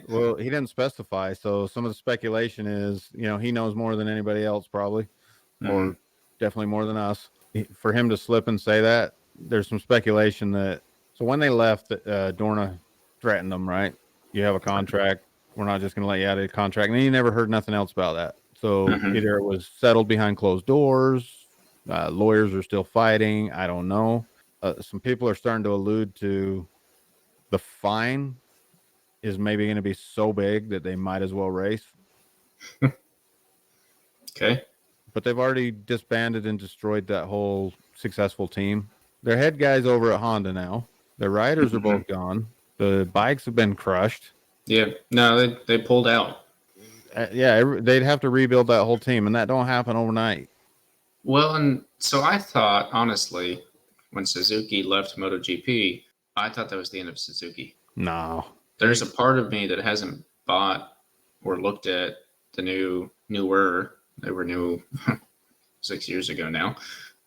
Well, he didn't specify. So some of the speculation is, he knows more than anybody else probably, or definitely more than us. For him to slip and say that, there's some speculation that, so when they left, Dorna threatened them, right? You have a contract. We're not just going to let you out of the contract. And then you never heard nothing else about that. So either it was settled behind closed doors, lawyers are still fighting. I don't know. Some people are starting to allude to the fine is maybe going to be so big that they might as well race. Okay. But they've already disbanded and destroyed that whole successful team. Their head guys over at Honda now. Their riders are both gone. The bikes have been crushed. Yeah. No, they pulled out. They'd have to rebuild that whole team, and that don't happen overnight. Well, and so I thought, honestly, when Suzuki left MotoGP, I thought that was the end of Suzuki. No. There's a part of me that hasn't bought or looked at the newer, they were new 6 years ago now,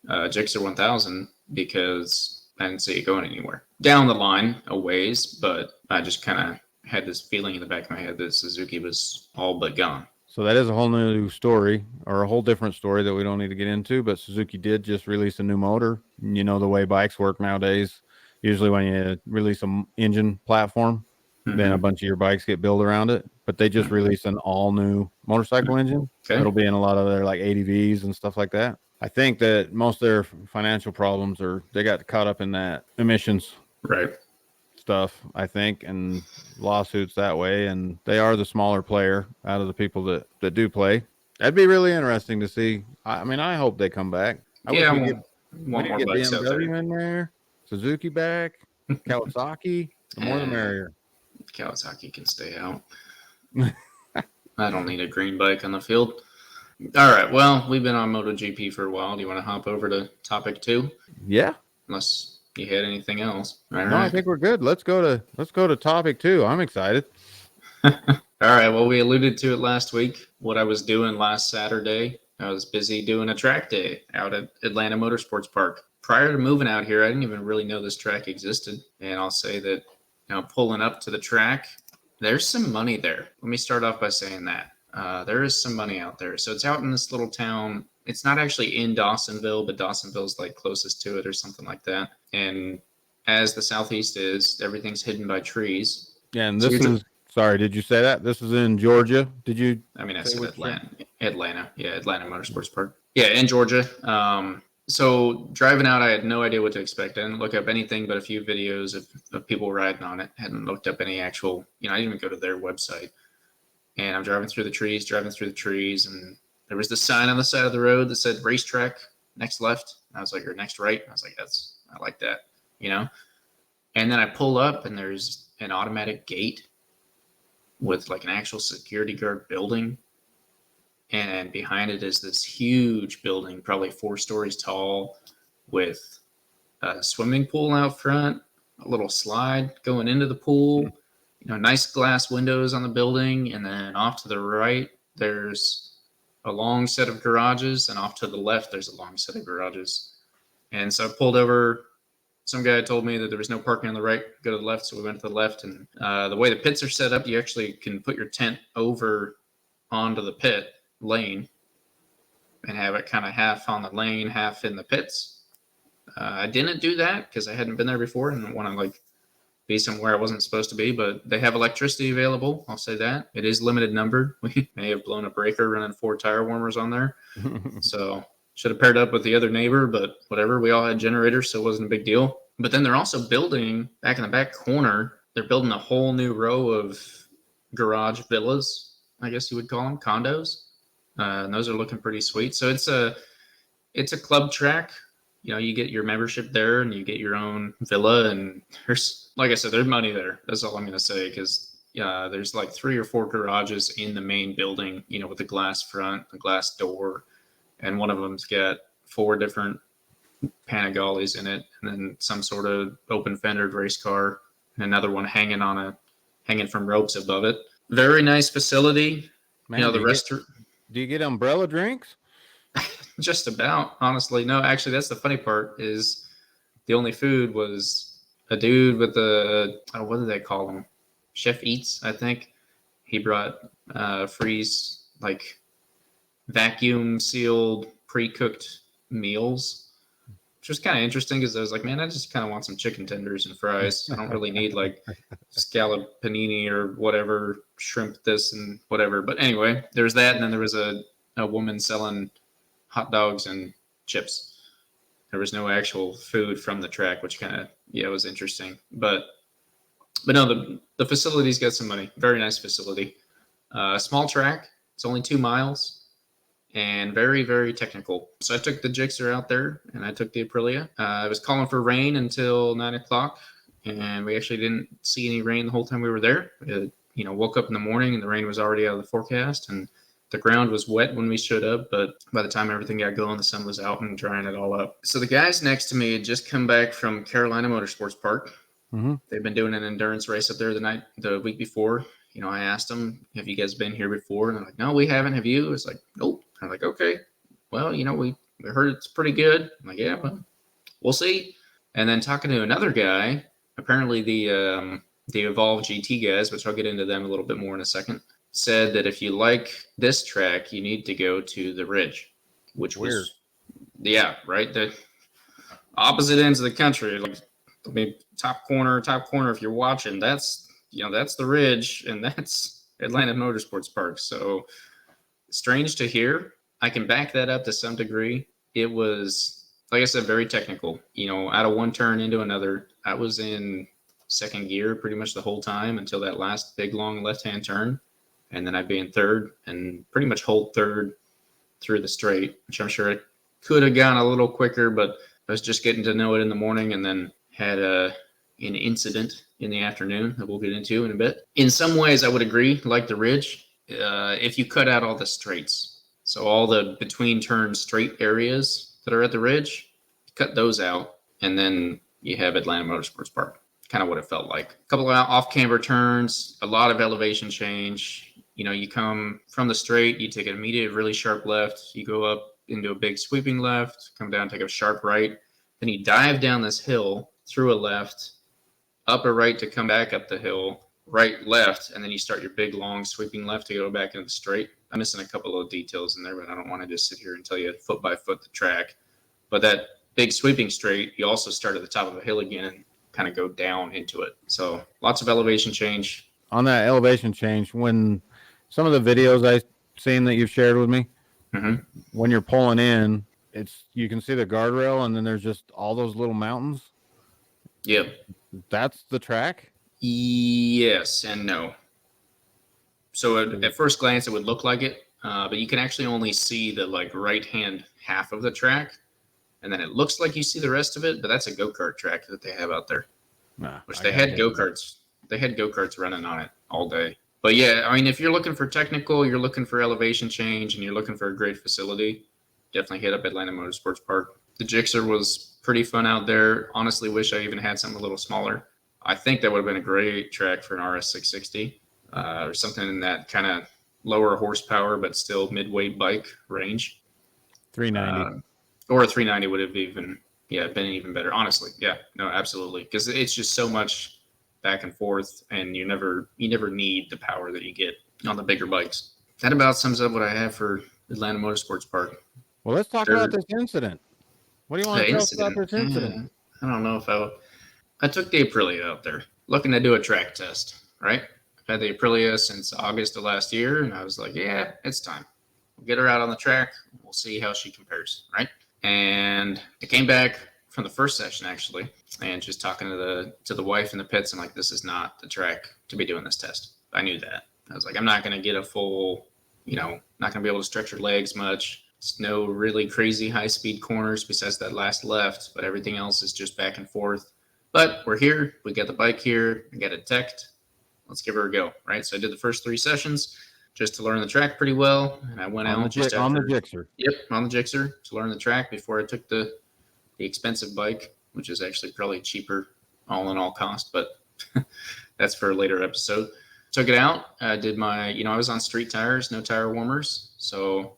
Gixxer 1000, because I didn't see it going anywhere. Down the line, a ways, but I just kind of had this feeling in the back of my head that Suzuki was all but gone. So that is a whole new story, or a whole different story that we don't need to get into, but Suzuki did just release a new motor. You know the way bikes work nowadays. Usually when you release an engine platform, then a bunch of your bikes get built around it. But they just released an all-new motorcycle engine. Okay. It'll be in a lot of their like ADVs and stuff like that. I think that most of their financial problems they got caught up in that emissions stuff, I think, and lawsuits that way. And they are the smaller player out of the people that do play. That'd be really interesting to see. I mean, I hope they come back. I wish we get BMW in there, Suzuki back, Kawasaki. The more the merrier. Kawasaki can stay out. I don't need a green bike on the field. All right. Well, we've been on MotoGP for a while. Do you want to hop over to topic 2? Yeah. Unless you had anything else. All right. I think we're good. Let's go to topic 2. I'm excited. All right. Well, we alluded to it last week. What I was doing last Saturday, I was busy doing a track day out at Atlanta Motorsports Park. Prior to moving out here, I didn't even really know this track existed. And I'll say that, pulling up to the track, there's some money there. Let me start off by saying that. There is some money out there. So it's out in this little town. It's not actually in Dawsonville, but Dawsonville's like closest to it or something like that. And as the Southeast is, everything's hidden by trees. Yeah, and this is, sorry, did you say that? This is in Georgia? Did you? I mean, I said Atlanta. Yeah, Atlanta Motorsports Park. Yeah, in Georgia. So driving out, I had no idea what to expect. I didn't look up anything but a few videos of people riding on it. Hadn't looked up any actual, I didn't even go to their website. And I'm driving through the trees, and there was this sign on the side of the road that said racetrack, next left. I was like, or next right. I was like, I like that, you know? And then I pull up, and there's an automatic gate with like an actual security guard building. And behind it is this huge building, probably 4 stories tall, with a swimming pool out front, a little slide going into the pool, nice glass windows on the building. And then off to the right, there's a long set of garages. And off to the left, there's a long set of garages. And so I pulled over. Some guy told me that there was no parking on the right, go to the left. So we went to the left. And the way the pits are set up, you actually can put your tent over onto the pit lane and have it kind of half on the lane, half in the pits. I didn't do that because I hadn't been there before and didn't want to like be somewhere I wasn't supposed to be, but they have electricity available. I'll say that. It is limited number. We may have blown a breaker running 4 tire warmers on there. So should have paired up with the other neighbor, but whatever. We all had generators, so it wasn't a big deal. But then they're also building back in the back corner. They're building a whole new row of garage villas, I guess you would call them, condos. And those are looking pretty sweet. So it's a club track. You get your membership there and you get your own villa, and there's, like I said, there's money there. That's all I'm going to say, because there's like 3 or 4 garages in the main building, with a glass front, a glass door, and one of them's got 4 different Panigales in it, and then some sort of open fendered race car, and another one hanging from ropes above it. Very nice facility. Man, do you get umbrella drinks? Just about, honestly. No, actually, that's the funny part, is the only food was a dude with what do they call him? Chef Eats, I think. He brought freeze, like vacuum sealed, pre-cooked meals, which was kind of interesting because I was like, man, I just kind of want some chicken tenders and fries. I don't really need like scallop panini or whatever, shrimp this and whatever. But anyway, there's that. And then there was a woman selling hot dogs and chips. There was no actual food from the track, which kind of, was interesting. But no, the facility's got some money. Very nice facility. Small track. It's only 2 miles. And very, very technical. So I took the Gixxer out there, and I took the Aprilia. I was calling for rain until 9 o'clock, and we actually didn't see any rain the whole time we were there. Woke up in the morning, and the rain was already out of the forecast, and the ground was wet when we showed up, but by the time everything got going, the sun was out and drying it all up. So the guys next to me had just come back from Atlanta Motorsports Park. Mm-hmm. They've been doing an endurance race up there the week before. I asked them, have you guys been here before? And they're like, no, we haven't. Have you? It's like, nope. I'm like, okay. Well, we heard it's pretty good. I'm like, yeah, well, we'll see. And then talking to another guy, apparently the EvolveGT guys, which I'll get into them a little bit more in a second, said that if you like this track, you need to go to the Ridge, which weird. Yeah, right. The opposite ends of the country. Like, top corner. If you're watching, that's the Ridge, and that's Atlanta Motorsports Park. So strange to hear. I can back that up to some degree. It was, like I said, very technical. Out of one turn into another. I was in second gear pretty much the whole time until that last big, long left-hand turn. And then I'd be in third and pretty much hold third through the straight, which I'm sure I could have gone a little quicker, but I was just getting to know it in the morning, and then had an incident in the afternoon that we'll get into in a bit. In some ways, I would agree, like the Ridge, if you cut out all the straights. So all the between turn straight areas that are at the Ridge, cut those out, and then you have Atlanta Motorsports Park. Kind of what it felt like. A couple of off-camber turns, a lot of elevation change. You come from the straight, you take an immediate, really sharp left. You go up into a big sweeping left, come down, take a sharp right. Then you dive down this hill through a left, up a right to come back up the hill, right, left, and then you start your big, long sweeping left to go back into the straight. I'm missing a couple of details in there, but I don't want to just sit here and tell you foot by foot the track. But that big sweeping straight, you also start at the top of a hill again and kind of go down into it. So lots of elevation change. On that elevation change, when some of the videos I've seen that you've shared with me, mm-hmm. when you're pulling in, you can see the guardrail, and then there's just all those little mountains. Yep. That's the track? Yes and no. So at first glance, it would look like it, but you can actually only see the like right-hand half of the track, and then it looks like you see the rest of it. But that's a go-kart track that they have out there, which they had go-karts. They had go-karts running on it all day. But yeah, I mean, if you're looking for technical, you're looking for elevation change, and you're looking for a great facility, definitely hit up Atlanta Motorsports Park. The Gixxer was pretty fun out there. Honestly, wish I even had something a little smaller. I think that would have been a great track for an RS660 or something in that kind of lower horsepower but still mid-weight bike range. 390 or a 390 would have been even better. Honestly, yeah, no, absolutely, because it's just so much back and forth, and you never need the power that you get on the bigger bikes. That about sums up what I have for Atlanta Motorsports Park. Well, let's talk about this incident. What do you want to tell us about this incident? I don't know if I took the Aprilia out there looking to do a track test, right? I've had the Aprilia since August of last year, and I was like, yeah, it's time. We'll get her out on the track. We'll see how she compares, right? And I came back from the first session, actually, and just talking to the wife in the pits. I'm like, this is not the track to be doing this test. I knew that. I was like, I'm not going to get a full, not going to be able to stretch her legs much. It's no really crazy high-speed corners besides that last left, but everything else is just back and forth. But we're here. We got the bike here. We got it teched. Let's give her a go, right? So I did the first 3 sessions just to learn the track pretty well, and I went out just on the Gixxer. Yep, on the Gixxer to learn the track before I took the expensive bike, which is actually probably cheaper all in all cost, but that's for a later episode. Took it out. I did my, I was on street tires, no tire warmers, so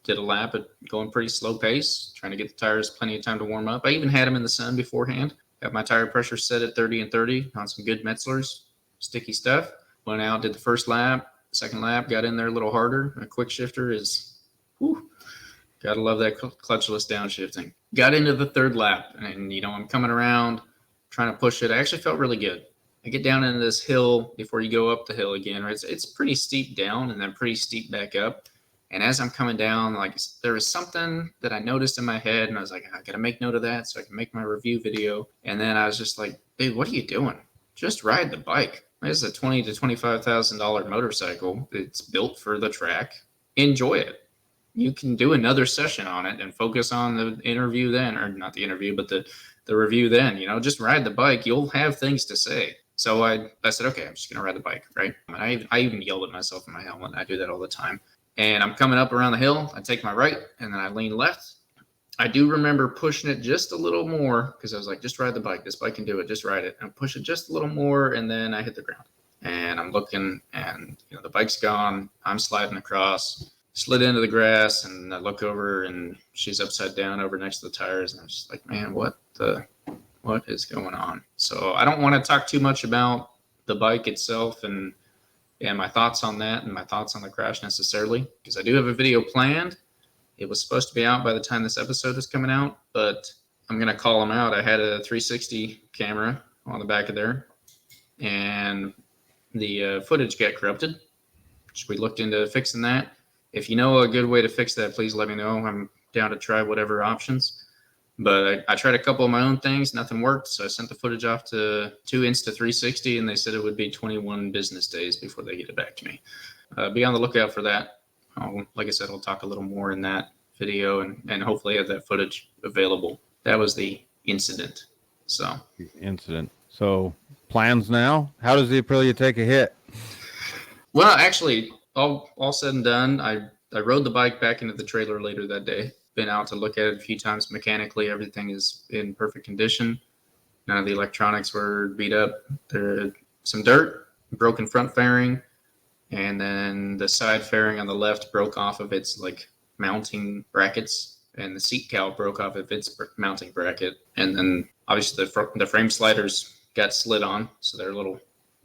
did a lap at going pretty slow pace, trying to get the tires plenty of time to warm up. I even had them in the sun beforehand. Got my tire pressure set at 30 and 30 on some good Metzlers, sticky stuff. Went out, did the first lap, second lap, got in there a little harder. A quick shifter is, gotta love that clutchless downshifting. Got into the third lap, and I'm coming around, trying to push it. I actually felt really good. I get down into this hill before you go up the hill again. Right? It's pretty steep down and then pretty steep back up. And as I'm coming down, like there was something that I noticed in my head, and I was like, I gotta make note of that so I can make my review video. And then I was just like, dude, what are you doing? Just ride the bike. This is a $20,000 to $25,000 motorcycle. It's built for the track. Enjoy it. You can do another session on it and focus on the interview then, or not the interview, but the review then. Just ride the bike. You'll have things to say. So I said, okay, I'm just gonna ride the bike, right? And I even yelled at myself in my helmet. I do that all the time. And I'm coming up around the hill. I take my right, and then I lean left. I do remember pushing it just a little more because I was like, just ride the bike. This bike can do it. Just ride it. And push it just a little more, and then I hit the ground. And I'm looking, and the bike's gone. I'm sliding across, slid into the grass, and I look over, and she's upside down over next to the tires. And I'm just like, man, what is going on? So I don't want to talk too much about the bike itself and my thoughts on that and my thoughts on the crash necessarily, because I do have a video planned. It was supposed to be out by the time this episode is coming out, but I'm going to call them out. I had a 360 camera on the back of there, and the footage got corrupted. So we looked into fixing that. If you know a good way to fix that, please let me know. I'm down to try whatever options. But I tried a couple of my own things. Nothing worked. So I sent the footage off to Insta360, and they said it would be 21 business days before they get it back to me. Be on the lookout for that. Like I said, I'll talk a little more in that video and hopefully have that footage available. That was the incident. So plans now? How does the Aprilia take a hit? Well, actually, all said and done, I rode the bike back into the trailer later that day. Been out to look at it a few times mechanically. Everything is in perfect condition. None of the electronics were beat up. There's some dirt, broken front fairing, and then the side fairing on the left broke off of its mounting brackets, and the seat cowl broke off of its mounting bracket. And then obviously the frame sliders got slid on, so they're a little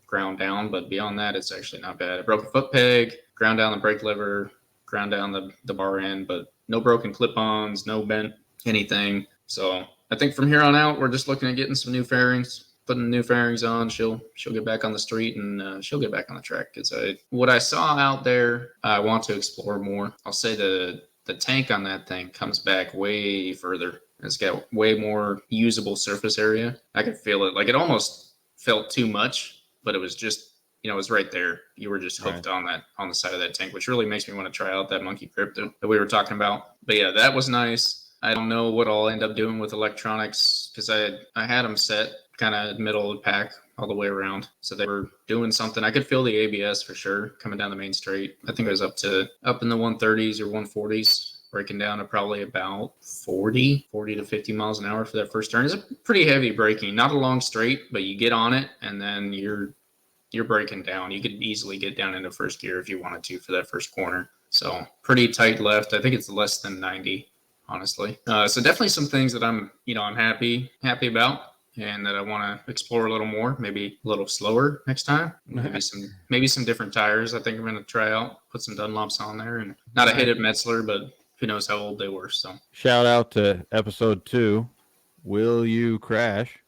ground down, but beyond that, it's actually not bad. I broke a foot peg, ground down the brake lever, ground down the bar end, but no broken clip-ons, no bent anything. So I think from here on out, we're just looking at getting some new fairings, putting new fairings on. She'll get back on the street, and she'll get back on the track. Because what I saw out there, I want to explore more. I'll say the tank on that thing comes back way further. It's got way more usable surface area. I could feel it. It almost felt too much, but it was just it was right there. You were just hooked on the side of that tank, which really makes me want to try out that monkey grip that we were talking about. But yeah, that was nice. I don't know what I'll end up doing with electronics because I had them set kind of middle of the pack all the way around. So they were doing something. I could feel the ABS for sure coming down the main straight. I think it was up in the 130s or 140s, breaking down to probably about 40 to 50 miles an hour for that first turn. It's a pretty heavy braking, not a long straight, but you get on it and then you're breaking down. You could easily get down into first gear if you wanted to for that first corner. So pretty tight left. I think it's less than 90, honestly. So definitely some things that I'm happy about and that I want to explore a little more, maybe a little slower next time. Maybe some different tires. I think I'm going to try out, put some Dunlops on there, and not a hit at Metzler, but who knows how old they were. So shout out to episode 2. Will you crash?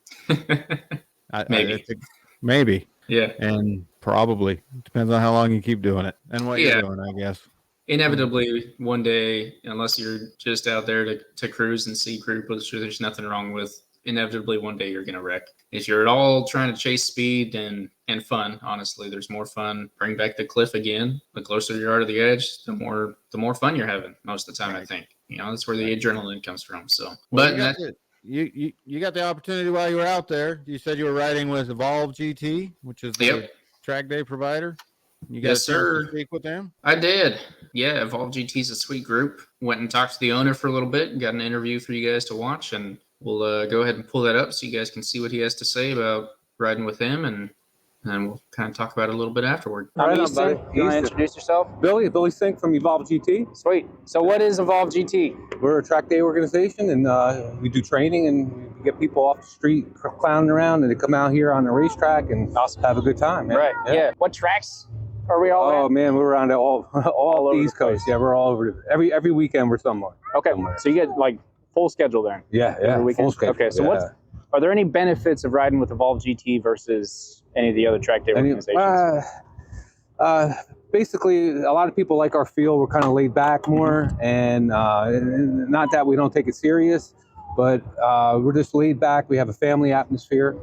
Maybe. Yeah. And probably depends on how long you keep doing it and what you're doing, I guess. Inevitably, one day, unless you're just out there to cruise and see group, which there's nothing wrong with, inevitably one day you're going to wreck. If you're at all trying to chase speed and fun, honestly, there's more fun. Bring back the cliff again. The closer you are to the edge, the more fun you're having most of the time, I think. That's where the adrenaline comes from. So, well, you got the opportunity while you were out there. You said you were riding with EvolveGT, which is the track day provider. You got to speak with them? I did. Yeah, EvolveGT is a sweet group. Went and talked to the owner for a little bit. Got an interview for you guys to watch, and we'll go ahead and pull that up so you guys can see what he has to say about riding with him, and we'll kind of talk about it a little bit afterward. I'm Easton. You want to introduce yourself? Billy Sink from EvolveGT. Sweet. So what is EvolveGT? We're a track day organization, and we do training, and we get people off the street clowning around, and they come out here on the racetrack and have a good time. Man. Right. Yeah. What tracks are we all Oh, at? man, we're around all the East Coast. Yeah, we're all over. Every weekend we're somewhere. Okay. Somewhere. So you get like full schedule then? Yeah. Every weekend? Full schedule. Okay. So are there any benefits of riding with EvolveGT versus any of the other track day organizations? Basically, a lot of people like our feel. We're kind of laid back more, and not that we don't take it serious, but we're just laid back. We have a family atmosphere,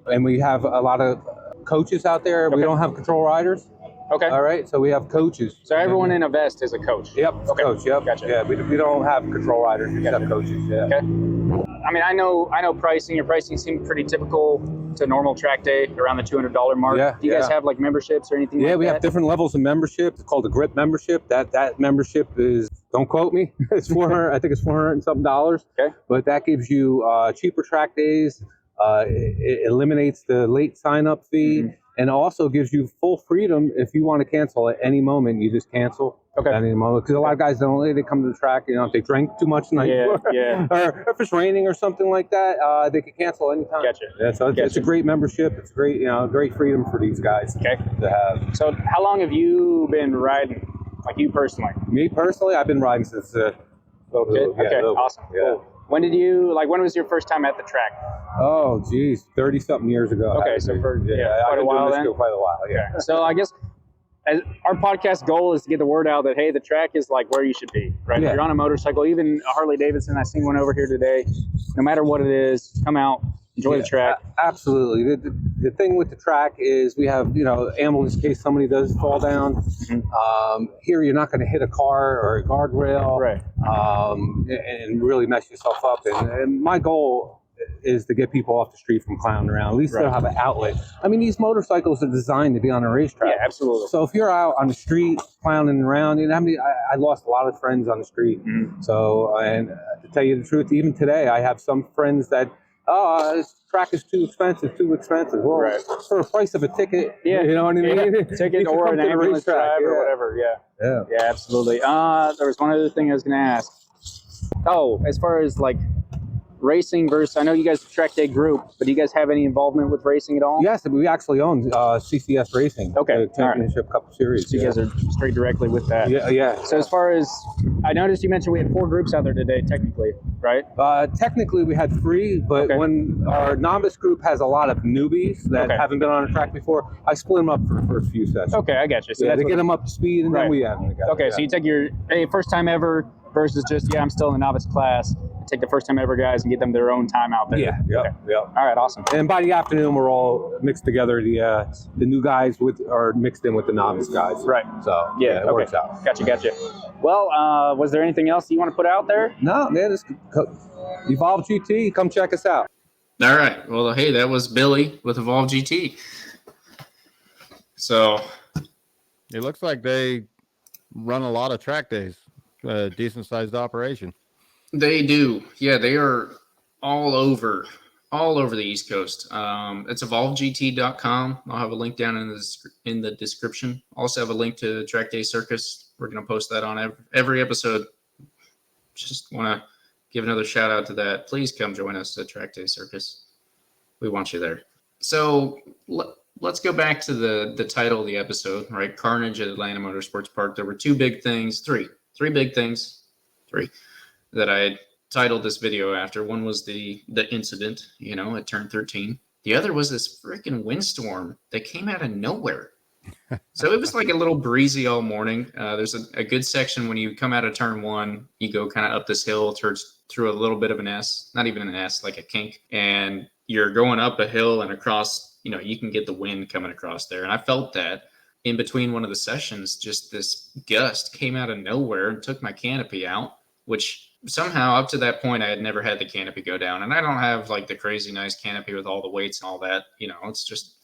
and we have a lot of coaches out there. Okay. We don't have control riders. Okay. All right. So we have coaches. So everyone in a vest is a coach. Yep. Okay. Coach. Yep. Gotcha. Yeah. We don't have control riders. We have coaches. Yeah. Okay. I mean, I know pricing. Your pricing seems pretty typical to normal track day, around the $200 mark. Yeah. Do you guys have like memberships or anything like that? Yeah, we have different levels of membership. It's called a grip membership. That membership is, don't quote me, it's $400. I think it's $400 and something. Okay. But that gives you cheaper track days. It eliminates the late sign-up fee, and also gives you full freedom. If you want to cancel at any moment, you just cancel. Okay. At any moment, because a lot of guys they come to the track. If they drank too much the night before, or if it's raining or something like that, they could cancel anytime. Gotcha. Yeah, so it's a great membership. It's great, great freedom for these guys to have. So how long have you been riding, like you personally? Me personally, I've been riding since Awesome. Yeah. Cool. When was your first time at the track? Oh, geez, 30-something years ago. Okay, so quite a while then? Quite a while, yeah. Okay. So I guess our podcast goal is to get the word out that, hey, the track is like where you should be, right? Yeah. If you're on a motorcycle, even a Harley Davidson, I seen one over here today, no matter what it is, come out, enjoy the track. Absolutely. The thing with the track is we have, ambulance in case somebody does fall down. Here, you're not going to hit a car or a guardrail, right? And really mess yourself up. And my goal is to get people off the street from clowning around. At least they'll have an outlet. I mean, these motorcycles are designed to be on a racetrack. Yeah, absolutely. So if you're out on the street clowning around, I lost a lot of friends on the street. So, and to tell you the truth, even today, I have some friends that, this track is too expensive. Well, for the price of a ticket, you know what I mean? Ticket or an ambulance drive or whatever. Yeah, absolutely. There was one other thing I was going to ask. Oh, as far as like racing versus, I know you guys are a track day group, but do you guys have any involvement with racing at all? Yes, we actually own CCS Racing. Okay, the Championship Cup Series. So you guys are straight directly with that. Yeah. So as far as, I noticed you mentioned we had 4 groups out there today, technically, right? Technically we had 3, but when our novice group has a lot of newbies that haven't been on a track before, I split them up for the first few sessions. Okay, I got you. So they get them up to speed, and then we have them together. Okay, so you take your first time ever versus just, I'm still in the novice class. take the first time ever guys and get them their own time out there. Yeah. Okay. Yeah. All right, awesome. And by the afternoon, we're all mixed together. The new guys are mixed in with the novice guys. Right. So yeah, it works out. Gotcha. Well, was there anything else you want to put out there? No, man, it's EvolveGT. Come check us out. All right. Well, hey, that was Billy with EvolveGT. So It looks like they run a lot of track days. Decent sized operation. they do. Yeah, they are all over the East Coast. It's evolvegt.com. I'll have a link down in the description. Also have a link to Track Day Circus. We're going to post that on every episode. Just want to give another shout out to that. Please come join us at Track Day Circus. We want you there. So let's go back to the title of the episode, right? Carnage at Atlanta Motorsports Park. There were three big things that I had titled this video after. One was the incident, at turn 13. The other was this freaking windstorm that came out of nowhere. So it was like a little breezy all morning. There's a good section when you come out of turn 1, you go kind of up this hill through a little bit of an S, not even an S, like a kink, and you're going up a hill and across, you can get the wind coming across there. And I felt that in between one of the sessions, just this gust came out of nowhere and took my canopy out, which somehow up to that point I had never had the canopy go down. And I don't have like the crazy nice canopy with all the weights and all that. It's just.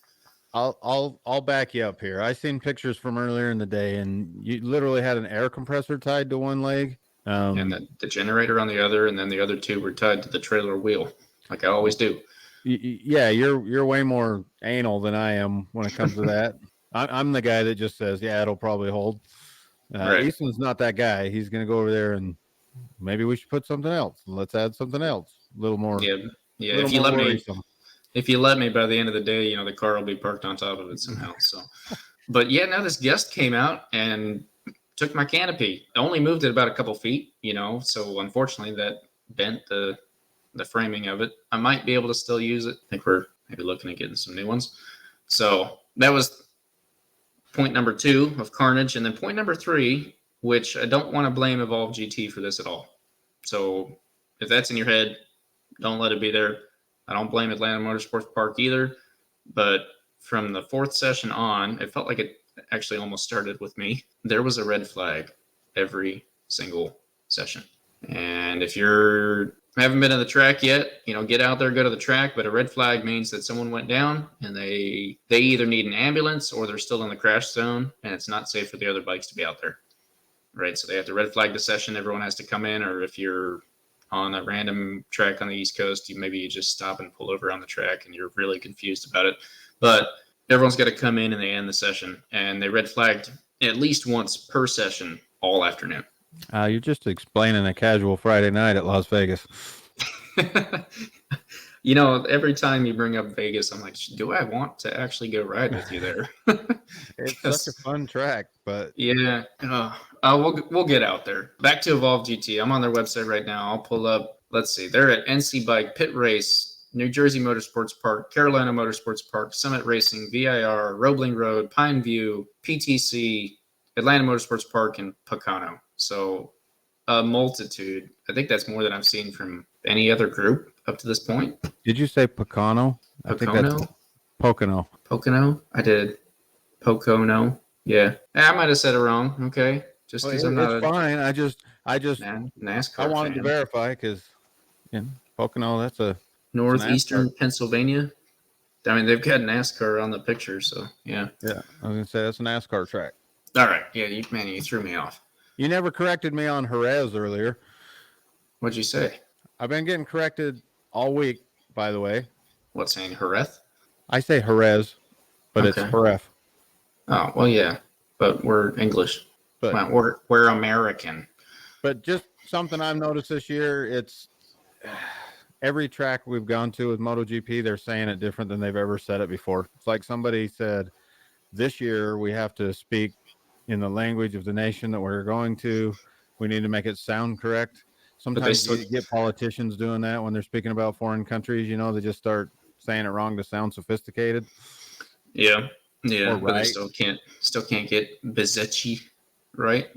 I'll back you up here. I seen pictures from earlier in the day, and you literally had an air compressor tied to one leg, and the generator on the other, and then the other two were tied to the trailer wheel, like I always do. Yeah, you're way more anal than I am when it comes to that. I'm the guy that just says, yeah, it'll probably hold. Right. Easton's not that guy. He's going to go over there and maybe we should put something else. Let's add something else. A little more. Yeah. Little If you more let worrisome. if you let me, by the end of the day, the car will be parked on top of it somehow. So, but yeah, now this gust came out and took my canopy. I only moved it about a couple feet, so unfortunately that bent the framing of it. I might be able to still use it. I think we're maybe looking at getting some new ones. So that was point number 2 of Carnage. And then point number 3, which I don't want to blame EvolveGT for this at all. So if that's in your head, don't let it be there. I don't blame Atlanta Motorsports Park either. But from the 4th session on, it felt like it actually almost started with me. There was a red flag every single session. And if you haven't been to the track yet, get out there, go to the track. But a red flag means that someone went down and they either need an ambulance or they're still in the crash zone and it's not safe for the other bikes to be out there. Right. So they have to red flag the session. Everyone has to come in, or if you're on a random track on the East Coast, maybe you just stop and pull over on the track and you're really confused about it. But everyone's got to come in and they end the session, and they red flagged at least once per session all afternoon. You're just explaining a casual Friday night at Las Vegas. Every time you bring up Vegas, I'm like, do I want to actually go ride with you there? It's such a fun track, but yeah, we'll get out there. Back to EvolveGT. I'm on their website right now. I'll pull up. Let's see. They're at NC Bike, Pit Race, New Jersey Motorsports Park, Carolina Motorsports Park, Summit Racing, VIR, Roebling Road, Pine View, PTC, Atlanta Motorsports Park, and Pocono. So a multitude. I think that's more than I've seen from any other group up to this point. Did you say Pocono? I think that's Pocono. Pocono? I did. Pocono. Yeah. I might have said it wrong. Okay. Just because I'm not fine. I just NASCAR I wanted fan. to verify because Pocono, that's a Northeastern Pennsylvania. I mean, they've got NASCAR on the picture, so yeah. Yeah, I was gonna say that's a NASCAR track. All right. Yeah, you threw me off. You never corrected me on Jerez earlier. What'd you say? I've been getting corrected all week, by the way. What, saying Jerez? I say Jerez, but Okay. it's Jerez. Oh, well, yeah, but we're English. But well, we're American. But just something I've noticed this year, it's every track we've gone to with MotoGP, they're saying it different than they've ever said it before. It's like somebody said, this year we have to speak in the language of the nation that we're going to. We need to make it sound correct. Sometimes you get politicians doing that when they're speaking about foreign countries. They just start saying it wrong to sound sophisticated. Yeah, Or but they right. still can't get Bezecchi right.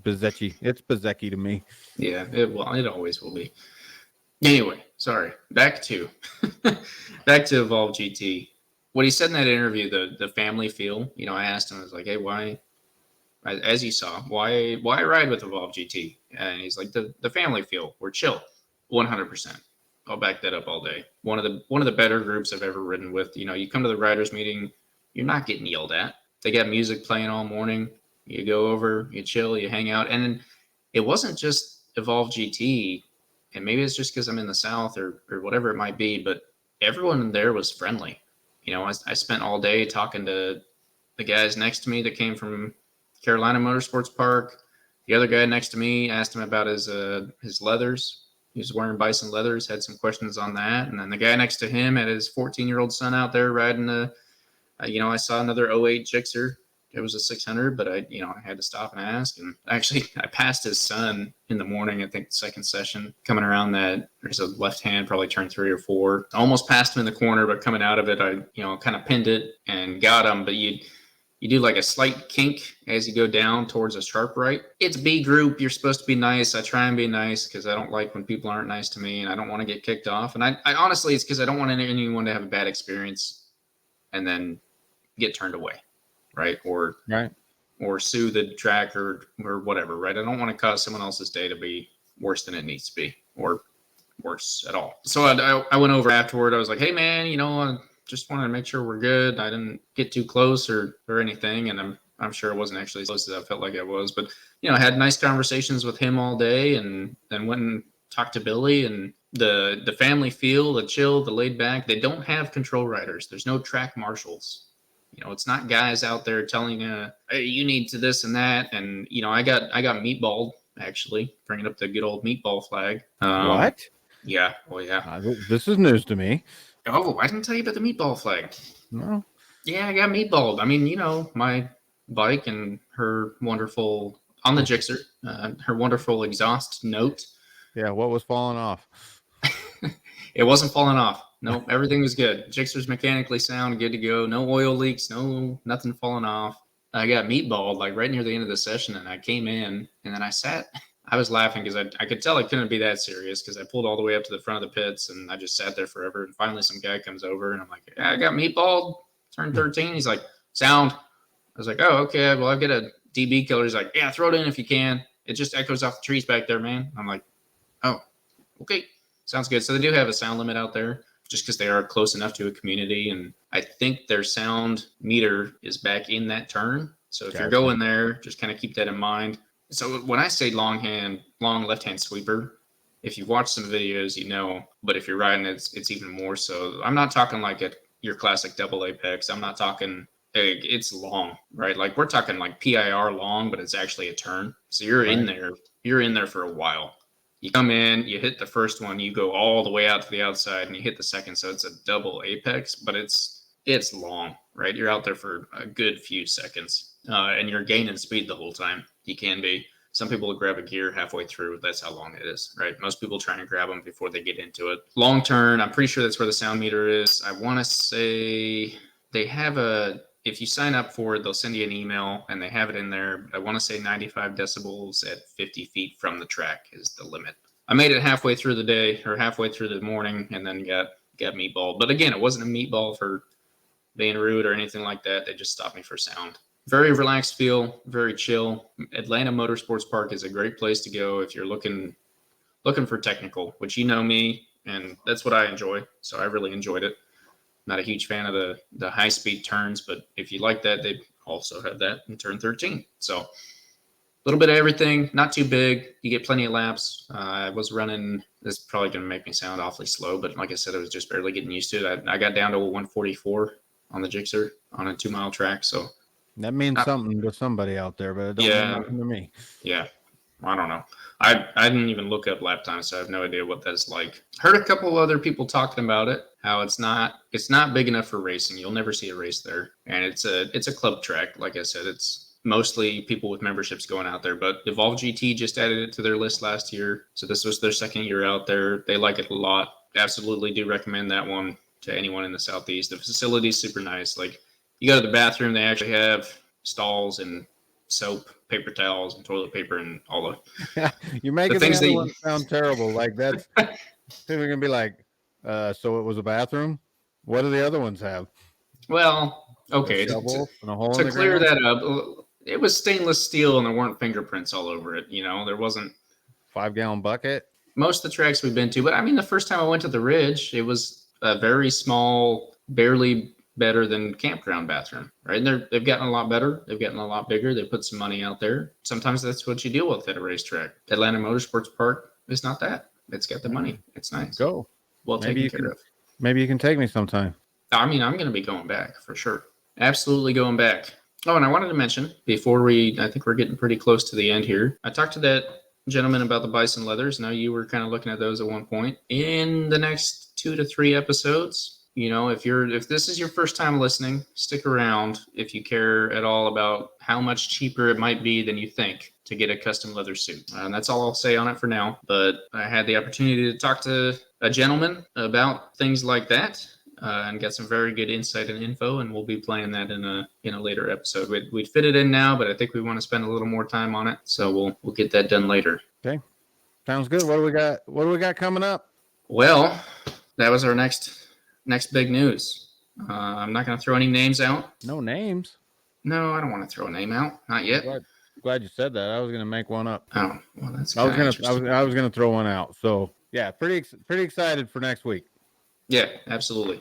Bezecchi. It's Bezecchi to me. Yeah, it always will be. Anyway, sorry. Back to EvolveGT. What he said in that interview, the family feel. I asked him, I was like, hey, why? As you saw, why ride with EvolveGT? And he's like, the family feel. We're chill, 100%. I'll back that up all day. One of the better groups I've ever ridden with. You come to the riders meeting, you're not getting yelled at. They got music playing all morning. You go over, you chill, you hang out, and it wasn't just EvolveGT. And maybe it's just because I'm in the South or whatever it might be, but everyone there was friendly. I spent all day talking to the guys next to me that came from Atlanta Motorsports Park. The other guy next to me, asked him about his leathers. He was wearing Bison leathers, had some questions on that. And then the guy next to him had his 14-year-old son out there riding I saw another 08 Gixxer. It was a 600, but I had to stop and ask. And actually, I passed his son in the morning, I think the second session, coming around that. There's a left hand, probably turn 3 or 4. I almost passed him in the corner, but coming out of it, I kind of pinned it and got him. But you do like a slight kink as you go down towards a sharp right. It's B group. You're supposed to be nice. I try and be nice because I don't like when people aren't nice to me, and I don't want to get kicked off. And I honestly, it's because I don't want anyone to have a bad experience and then get turned away. Right. Or sue the track or whatever. Right. I don't want to cause someone else's day to be worse than it needs to be or worse at all. So I went over afterward. I was like, hey, man, I just wanted to make sure we're good. I didn't get too close or anything. And I'm sure it wasn't actually as close as I felt like it was. But, I had nice conversations with him all day and then went and talked to Billy and the family feel, the chill, the laid back. They don't have control riders. There's no track marshals. It's not guys out there telling hey, you need to this and that. And, I got meatballed, actually, bringing up the good old meatball flag. What? Yeah. Oh, yeah. This is news to me. Oh, I didn't tell you about the meatball flag. No. Yeah, I got meatballed. I mean, my bike and her wonderful, on the Gixxer, her wonderful exhaust note. Yeah, what was falling off? It wasn't falling off. No, everything was good. Gixxer's mechanically sound, good to go. No oil leaks, nothing falling off. I got meatballed like right near the end of the session, and I came in, and then I sat. I was laughing because I could tell it couldn't be that serious because I pulled all the way up to the front of the pits, and I just sat there forever. And finally, some guy comes over, and I'm like, yeah, I got meatballed, turned 13. He's like, sound. I was like, oh, okay. Well, I've got a DB killer. He's like, yeah, throw it in if you can. It just echoes off the trees back there, man. I'm like, oh, okay. Sounds good. So they do have a sound limit out there just because they are close enough to a community. And I think their sound meter is back in that turn. So if you're going there, just kind of keep that in mind. So when I say long left-hand sweeper, if you've watched some videos, but if you're riding it, it's even more so. I'm not talking like your classic double apex. I'm not talking it's long, right? Like we're talking like PIR long, but it's actually a turn. So you're in there for a while. You come in, you hit the first one, you go all the way out to the outside, and you hit the second. So it's a double apex, but it's long, right? You're out there for a good few seconds, and you're gaining speed the whole time. You can be. Some people will grab a gear halfway through. That's how long it is, right? Most people try and grab them before they get into it. Long turn, I'm pretty sure that's where the sound meter is. I want to say they have if you sign up for it, they'll send you an email, and they have it in there. I want to say 95 decibels at 50 feet from the track is the limit. I made it halfway through the day or halfway through the morning and then got meatballed. But again, it wasn't a meatball for being rude or anything like that. They just stopped me for sound. Very relaxed feel, very chill. Atlanta Motorsports Park is a great place to go if you're looking for technical, which me, and that's what I enjoy. So I really enjoyed it. Not a huge fan of the high-speed turns, but if you like that, they also have that in turn 13. So a little bit of everything, not too big. You get plenty of laps. I was running, this is probably going to make me sound awfully slow, but like I said, I was just barely getting used to it. I got down to 144 on the Gixxer on a 2-mile track. So that means something to somebody out there, but it don't mean nothing to me. Yeah. I don't know. I didn't even look up lap time, so I have no idea what that's like. Heard a couple other people talking about it, how it's not big enough for racing. You'll never see a race there. And it's a club track. Like I said, it's mostly people with memberships going out there. But EvolveGT just added it to their list last year. So this was their second year out there. They like it a lot. Absolutely do recommend that one to anyone in the Southeast. The facility's super nice. Like you go to the bathroom, they actually have stalls and soap, paper towels, and toilet paper, and all the You're making things the other they- one sound terrible. Like that's people are gonna be like, so it was a bathroom. What do the other ones have? Well, okay. A shovel and a hole To in the clear ground? that up, it was stainless steel and there weren't fingerprints all over it. There wasn't 5-gallon bucket. most of the tracks we've been to. But I mean, the first time I went to the Ridge, it was a very small, barely better than campground bathroom, right? And they've gotten a lot better. They've gotten a lot bigger. They put some money out there. Sometimes that's what you deal with at a racetrack. Atlanta Motorsports Park is not that. It's got the money. It's nice. Go. Well Maybe taken care of. Maybe you can take me sometime. I mean, I'm going to be going back for sure. Absolutely going back. Oh, and I wanted to mention before I think we're getting pretty close to the end here. I talked to that gentleman about the bison leathers. Now you were kind of looking at those at one point. In the next 2 to 3 episodes, if this is your first time listening, stick around if you care at all about how much cheaper it might be than you think to get a custom leather suit. And that's all I'll say on it for now. But I had the opportunity to talk to a gentleman about things like that. And get some very good insight and info, and we'll be playing that in a later episode. We'd fit it in now, but I think we want to spend a little more time on it, so we'll get that done later. Okay, sounds good. What do we got? What do we got coming up? Well, that was our next big news. I'm not going to throw any names out. No names. No, I don't want to throw a name out. Not yet. Glad you said that. I was going to make one up. Oh, well, that's. I was going to throw one out. So yeah, pretty excited for next week. Yeah, absolutely.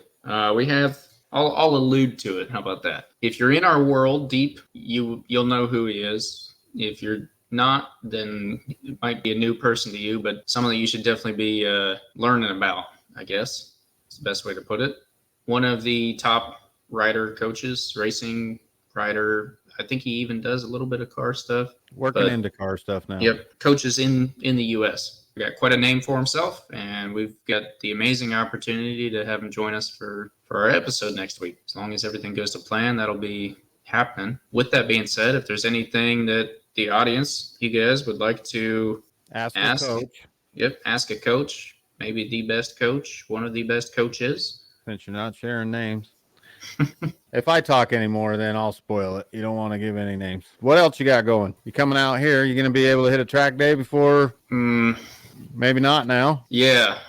We have. I'll allude to it. How about that? If you're in our world deep, you'll know who he is. If you're not, then it might be a new person to you, but someone that you should definitely be learning about, I guess. It's the best way to put it. One of the top rider coaches, racing rider. I think he even does a little bit of car stuff. Working into car stuff now. Yep, coaches in the U.S. He got quite a name for himself, and we've got the amazing opportunity to have him join us for our episode next week. As long as everything goes to plan, that'll be happening. With that being said, if there's anything that the audience, you guys, would like to ask a coach. Yep, ask a coach, maybe the best coach, one of the best coaches. Since you're not sharing names. If I talk anymore, then I'll spoil it. You don't want to give any names. What else you got going? You coming out here? You going to be able to hit a track day before? Maybe not now. Yeah.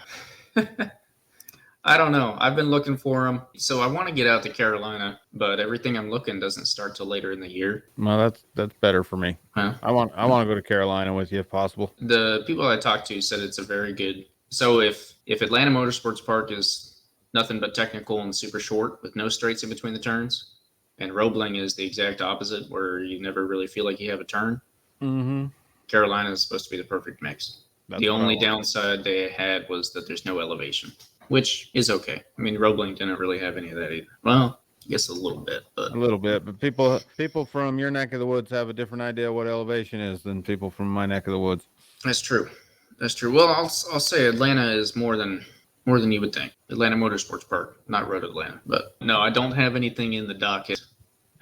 I don't know. I've been looking for them. So I want to get out to Carolina, but everything I'm looking doesn't start till later in the year. Well, that's better for me. Huh? I want to go to Carolina with you if possible. The people I talked to said it's a very good. So if Atlanta Motorsports Park is nothing but technical and super short with no straights in between the turns, and Roebling is the exact opposite where you never really feel like you have a turn. Mm-hmm. Carolina is supposed to be the perfect mix. The only downside they had was that there's no elevation, which is okay. I mean, Roebling didn't really have any of that either. Well, I guess a little bit, but people from your neck of the woods have a different idea what elevation is than people from my neck of the woods. That's true. Well, I'll say Atlanta is more than you would think. Atlanta Motorsports Park, not Road Atlanta. But no, I don't have anything in the docket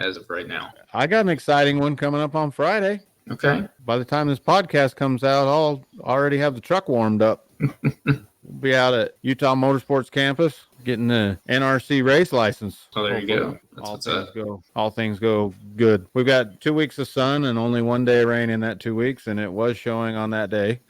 as of right now. I got an exciting one coming up on Friday. Okay. By the time this podcast comes out, I'll already have the truck warmed up. We'll be out at Utah Motorsports Campus getting the NRC race license. Oh, there you go. That's all things go good. We've got 2 weeks of sun and only 1 day of rain in that 2 weeks, and it was showing on that day.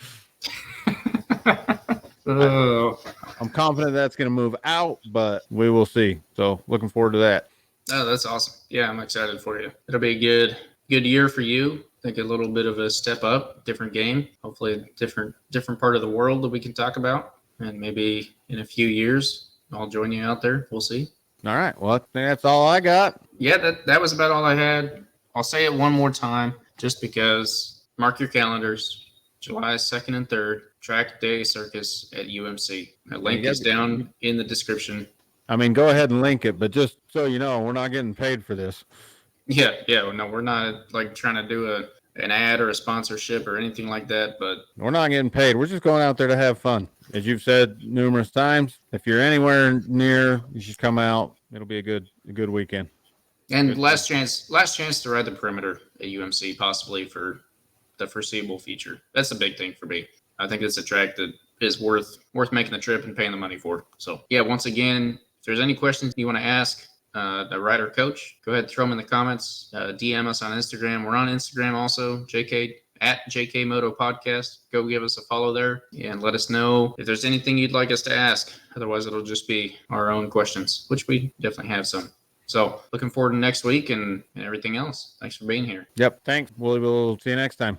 I'm confident that's going to move out, but we will see. So looking forward to that. Oh, that's awesome. Yeah, I'm excited for you. It'll be a good year for you. I think a little bit of a step up, different game, hopefully a different part of the world that we can talk about. And maybe in a few years, I'll join you out there. We'll see. All right. Well, I think that's all I got. Yeah, that was about all I had. I'll say it one more time just because. Mark your calendars. July 2nd and 3rd, Track Day Circus at UMC. That link is down in the description. I mean, go ahead and link it, but just so you know, we're not getting paid for this. Yeah. No, we're not like trying to do an ad or a sponsorship or anything like that, but we're not getting paid. We're just going out there to have fun. As you've said numerous times, if you're anywhere near, you should come out. It'll be a good weekend. And last chance to ride the perimeter at UMC, possibly for the foreseeable future. That's a big thing for me. I think it's a track that is worth making the trip and paying the money for. So yeah, once again, if there's any questions you want to ask, a rider coach, go ahead and throw them in the comments. DM us on Instagram. We're on Instagram also, at JKMoto Podcast. Go give us a follow there and let us know if there's anything you'd like us to ask. Otherwise, it'll just be our own questions, which we definitely have some. So looking forward to next week and everything else. Thanks for being here. Yep. Thanks. We'll see you next time.